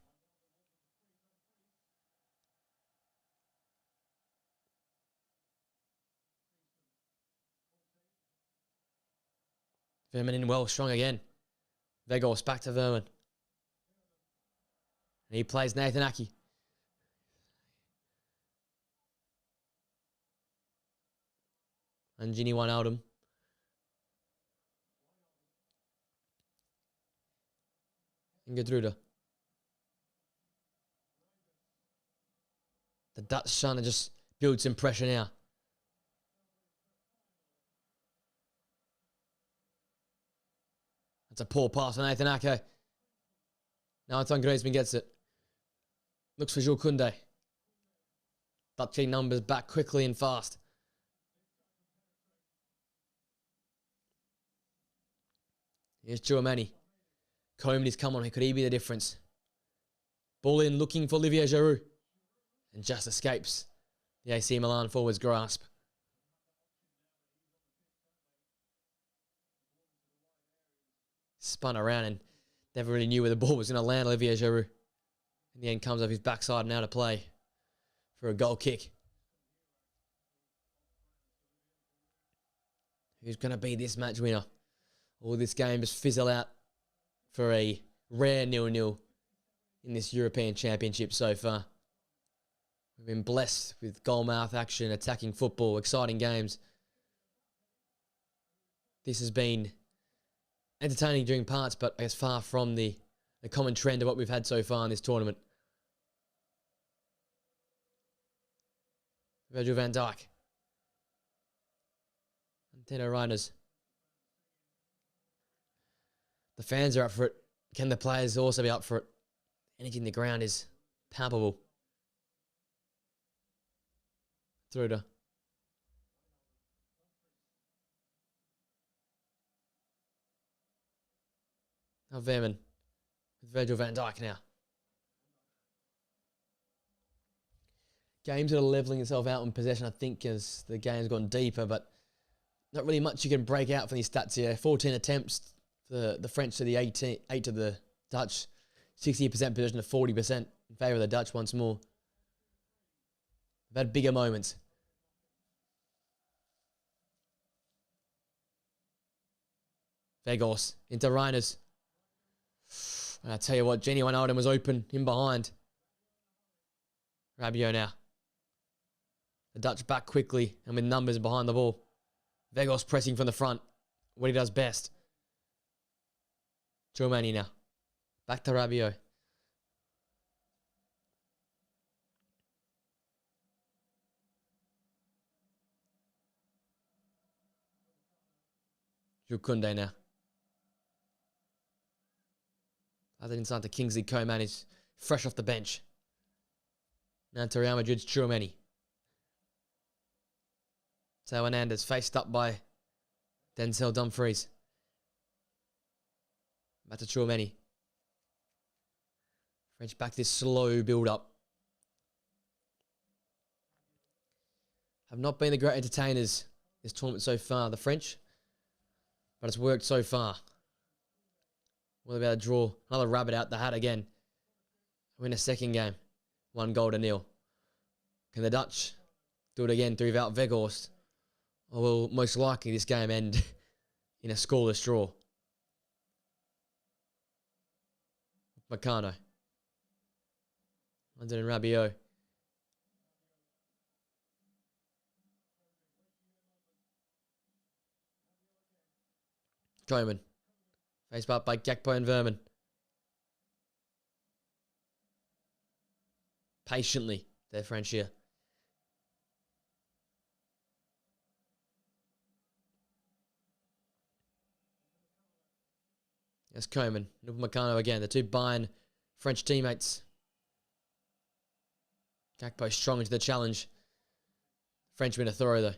Vernon in well, strong again. Weghorst back to Vernon. And he plays Nathan Aki. And Gini Wijnaldum. And Gedruda. The Dutch trying to just build some pressure now. That's a poor pass on Nathan Ake. Now Antoine Griezmann gets it. Looks for Jules Koundé. Dutch numbers back quickly and fast. Here's Chouamani. Combs come on. Could he be the difference? Ball in, looking for Olivier Giroud. And just escapes the AC Milan forward's grasp. Spun around and never really knew where the ball was going to land. Olivier Giroud in the end comes off his backside and out of play for a goal kick. Who's going to be this match winner? Will this game just fizzle out for a rare 0-0 in this European Championship so far? We've been blessed with goal-mouth action, attacking football, exciting games. This has been entertaining during parts, but I guess far from the common trend of what we've had so far in this tournament. Virgil van Dijk. And Tino Reinders. The fans are up for it. Can the players also be up for it? Energy in the ground is palpable. Through to now Vernon with Virgil van Dijk now. Games that are levelling itself out in possession, I think, as the game's gone deeper, but not really much you can break out from these stats here. 14 attempts for the French to the 8 to the Dutch. 60% possession to 40% in favour of the Dutch once more. They've had bigger moments. Weghorst into Reinders. And I tell you what, Gini Wijnaldum was open in behind. Rabiot now. The Dutch back quickly and with numbers behind the ball. Weghorst pressing from the front. What he does best. Chouamani now. Back to Rabiot. Jules Koundé now. Other inside to Kingsley Coman is fresh off the bench. Now to Real Madrid's Tchouaméni. Teo Hernandez faced up by Denzel Dumfries. Back to Tchouaméni. French back to this slow build-up. Have not been the great entertainers this tournament so far, the French. But it's worked so far. Will they be able to draw another rabbit out the hat again? Win a second game. 1-0. Can the Dutch do it again through Wout Weghorst? Or will most likely this game end in a scoreless draw? Meccano. London and Rabiot. Koeman. Faced up by Gakpo and Verman. Patiently, they're French here. That's Koeman. Meccano again. The two Bayern French teammates. Gakpo strong into the challenge. French win a throw though.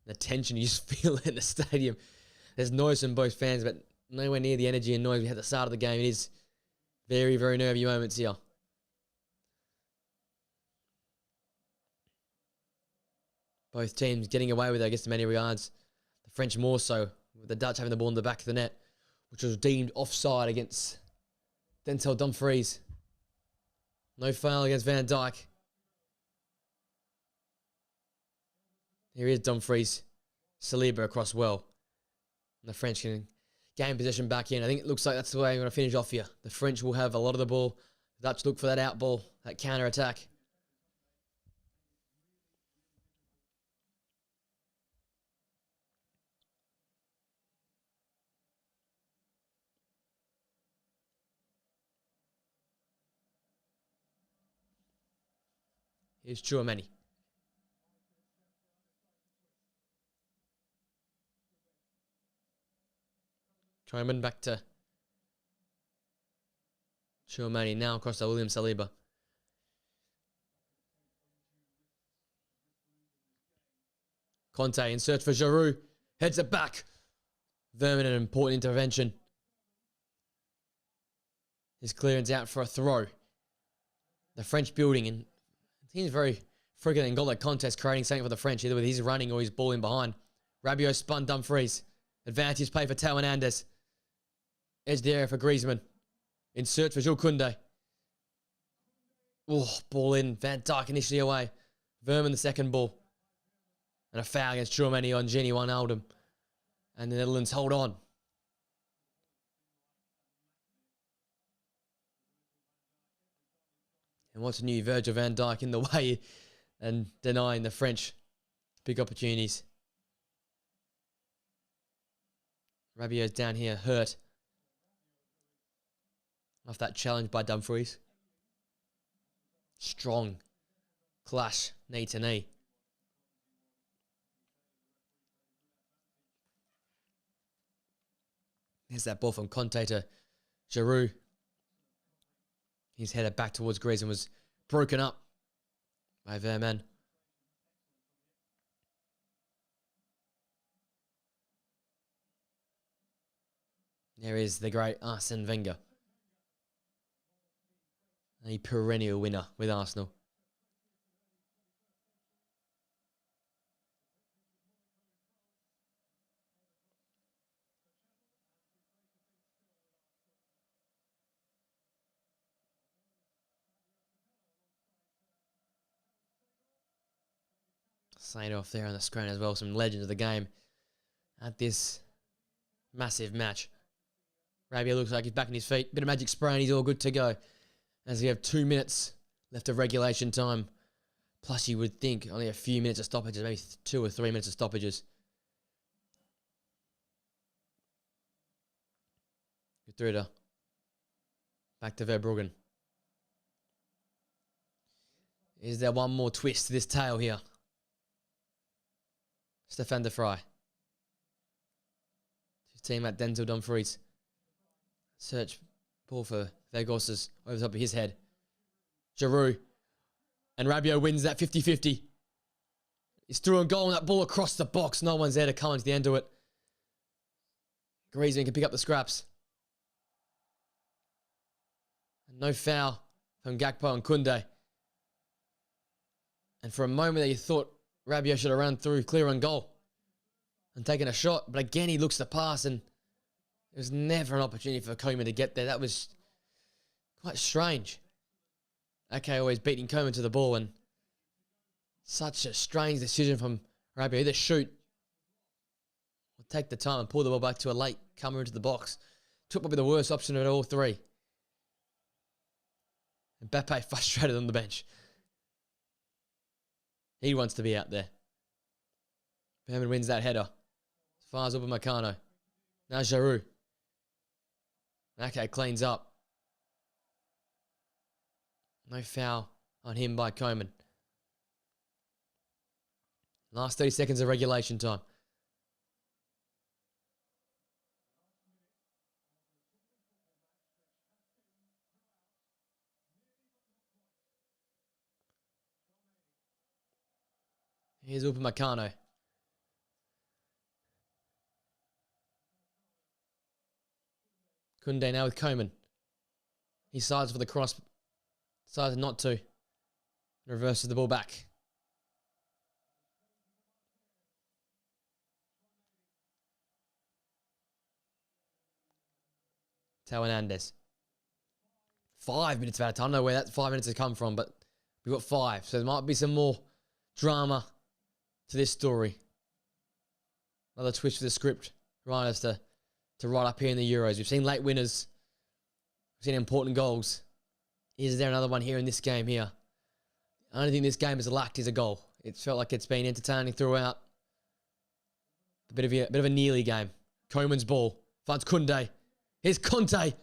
The tension you just feel in the stadium. There's noise from both fans, but nowhere near the energy and noise we had at the start of the game. It is very, very nervy moments here. Both teams getting away with it, I guess, in many regards. The French more so, with the Dutch having the ball in the back of the net, which was deemed offside against Denzel Dumfries. No foul against Van Dijk. Here is Dumfries. Saliba across well. And the French can gain possession back in. I think it looks like that's the way I'm going to finish off here. The French will have a lot of the ball. The Dutch look for that out ball, that counter-attack. Here's Tchouaméni. Koeman back to Tchouaméni now across to William Saliba. Conte in search for Giroud. Heads it back. Verman an important intervention. His clearance out for a throw. The French building, and it seems very freaking and got that contest creating something for the French, either with his running or his ball in behind. Rabiot spun Dumfries. Advantage play for Teo Hernandez. Edge the area for Griezmann. In search for Jules Koundé. Oh, ball in. Van Dijk initially away. Verman the second ball. And a foul against Tchouaméni on Gini Wijnaldum. And the Netherlands hold on. And what's new? Virgil van Dijk in the way and denying the French big opportunities. Rabiot's down here, hurt. Off that challenge by Dumfries. Strong clash, knee to knee. There's that ball from Conte to Giroud. He's headed back towards Griezmann, was broken up by Verman. There is the great Arsene Wenger. A perennial winner with Arsenal. Saying off there on the screen as well, some legends of the game at this massive match. Rabiot looks like he's back on his feet. Bit of magic spray and he's all good to go. As we have 2 minutes left of regulation time. Plus you would think only a few minutes of stoppages, maybe 2 or 3 minutes of stoppages. Getruda. Back to Verbruggen. Is there one more twist to this tale here? Stefan de Vrij. His teammate Denzel Dumfries. Search ball for Weghorst over the top of his head. Giroud. And Rabiot wins that 50-50. He's through and goal and that ball across the box. No one's there to come into the end of it. Griezmann can pick up the scraps. And no foul from Gakpo and Koundé. And for a moment there you thought Rabiot should have run through, clear on goal and taken a shot. But again, he looks to pass and there was never an opportunity for Koeman to get there. That was quite strange. Okay, always beating Koeman to the ball and such a strange decision from Rabiot. Either shoot or take the time and pull the ball back to a late comer into the box. Took probably the worst option of all three. And Mbappe frustrated on the bench. He wants to be out there. Vermin wins that header. As far as Upamecano. Now Giroud. Okay, cleans up. No foul on him by Koeman. Last 30 seconds of regulation time. Here's Upamecano. Koundé now with Koeman. He sides for the cross. Decides not to. Reverses the ball back. Teo Hernandez. 5 minutes of out of time. I don't know where that 5 minutes has come from, but we've got 5. So there might be some more drama to this story. Another twist for the script. Right as to right up here in the Euros. We've seen late winners. We've seen important goals. Is there another one here in this game here? The only thing this game has lacked is a goal. It's felt like it's been entertaining throughout. A bit of a nearly game. Koeman's ball. Finds Koundé. Here's Conte.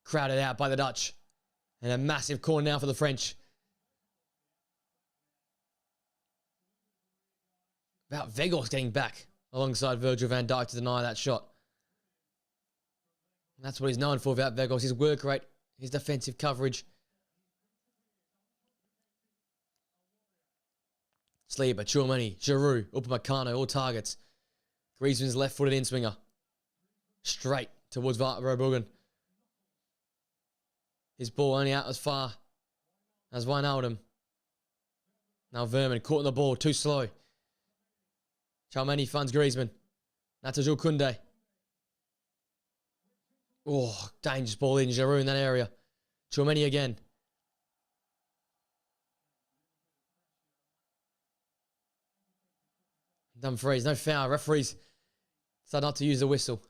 Crowded out by the Dutch. And a massive corner now for the French. About Weghorst getting back alongside Virgil van Dijk to deny that shot. And that's what he's known for about Weghorst. His work rate, his defensive coverage. Saliba, Tchouaméni, Giroud, Upamecano, all targets. Griezmann's left-footed in-swinger. Straight towards Verbruggen. His ball only out as far as Wijnaldum. Now Vermin caught on the ball, too slow. Tchouaméni funds Griezmann. Now to Jules Koundé. Oh, dangerous ball in Giroud in that area. Tchouaméni again. Dumfries, no foul. Referees decide not to use the whistle.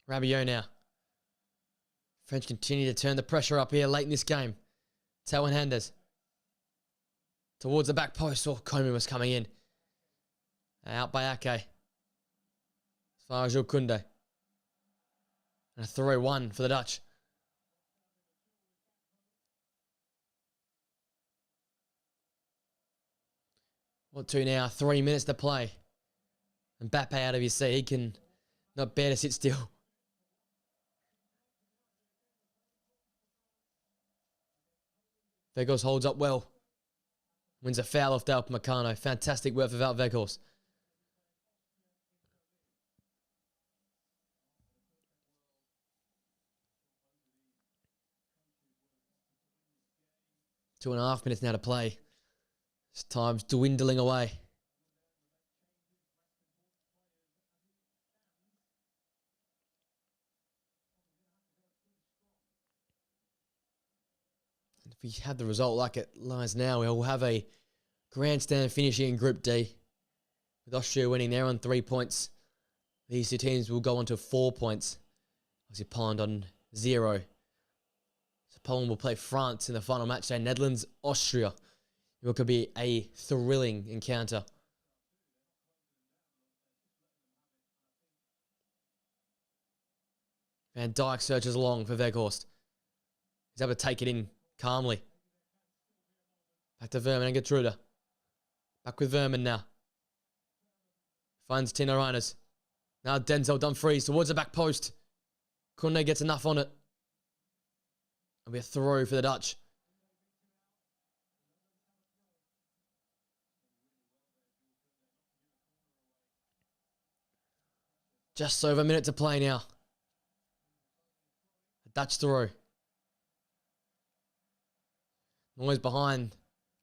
Rabiot now. French continue to turn the pressure up here late in this game. Teo Hernandez. Towards the back post. Oh, Koeman was coming in. Out by Ake. As far as Jules Koundé. And a 3-1 for the Dutch. What to now? 3 minutes to play. And Mbappe out of his seat. He can not bear to sit still. Weghorst holds up well. Wins a foul off Upamecano. Fantastic work for Wout Weghorst. Two and a half minutes now to play. This time's dwindling away. And if we have the result like it lies now, we'll have a grandstand finishing in Group D. With Austria winning there on 3 points. These two teams will go on to 4 points. Obviously Poland on 0. So Poland will play France in the final match day. Netherlands, Austria. It could be a thrilling encounter. Van Dijk searches long for Weghorst. He's able to take it in calmly. Back to Vermin and Gertruda. Back with Vermin now. Finds Tino Reiners. Now Denzel Dumfries towards the back post. Kunde gets enough on it. It'll be a throw for the Dutch. Just over a minute to play now. A Dutch throw. Always behind.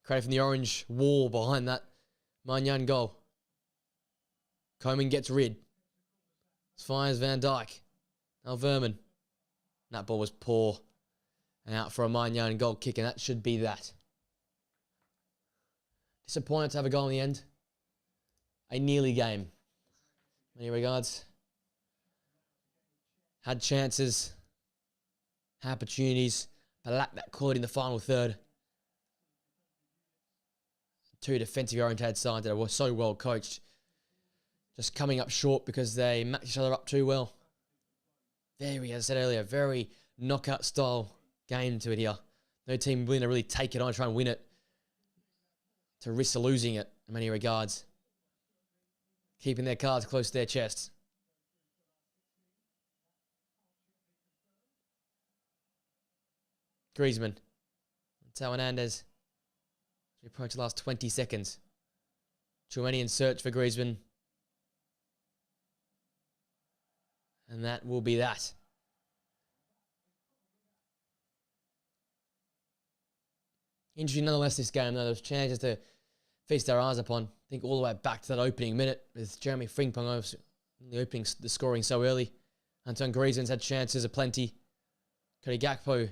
Creating the orange wall behind that Manyan goal. Coman gets rid. Fires Van Dijk. Now Verman. That ball was poor. And out for a Manyan goal kick, and that should be that. Disappointed to have a goal in the end. A nearly game. Many regards. Had chances. Had opportunities. But lacked that quality in the final third. Two defensive oriented sides that were so well coached. Just coming up short because they matched each other up too well. Very, as I said earlier, very knockout style game to it here. No team willing to really take it on, try and win it. To risk losing it in many regards. Keeping their cards close to their chests. Griezmann. Tao Hernandez. We approach the last 20 seconds. Chouameni in search for Griezmann. And that will be that. Interesting nonetheless this game, though. There was chances to feast our eyes upon. I think all the way back to that opening minute with Jeremy Frimpong the scoring so early. Antoine Griezmann's had chances aplenty. Cody Gakpo,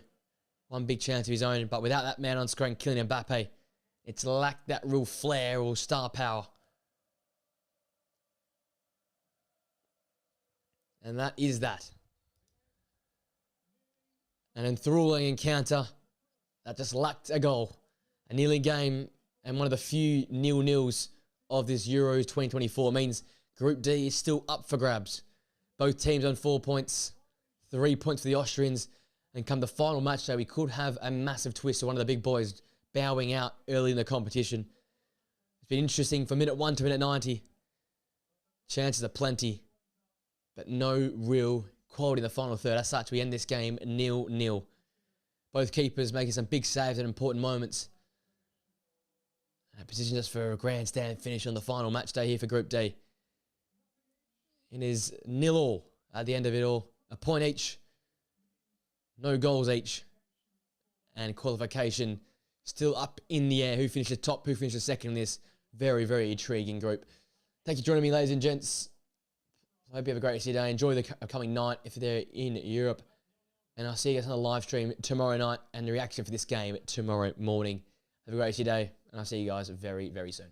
one big chance of his own, but without that man on screen, Kylian Mbappe, it's lacked that real flair or star power. And that is that. An enthralling encounter that just lacked a goal. A kneeling game and one of the few nil-nils of this Euros 2024 means Group D is still up for grabs. Both teams on 4 points, 3 points for the Austrians, and come the final match day, we could have a massive twist of one of the big boys bowing out early in the competition. It's been interesting from minute 1 to minute 90. Chances are plenty, but no real quality in the final third. As such, we end this game 0-0. Both keepers making some big saves at important moments. And that positions us for a grandstand finish on the final match day here for Group D. It is 0-0 at the end of it all. A point each. No goals each. And qualification still up in the air. Who finishes top, who finishes second in this very, very intriguing group. Thank you for joining me, ladies and gents. I hope you have a great rest of your day. Enjoy the upcoming night if you're in Europe. And I'll see you guys on the live stream tomorrow night and the reaction for this game tomorrow morning. Have a great rest of your day. And I'll see you guys very, very soon.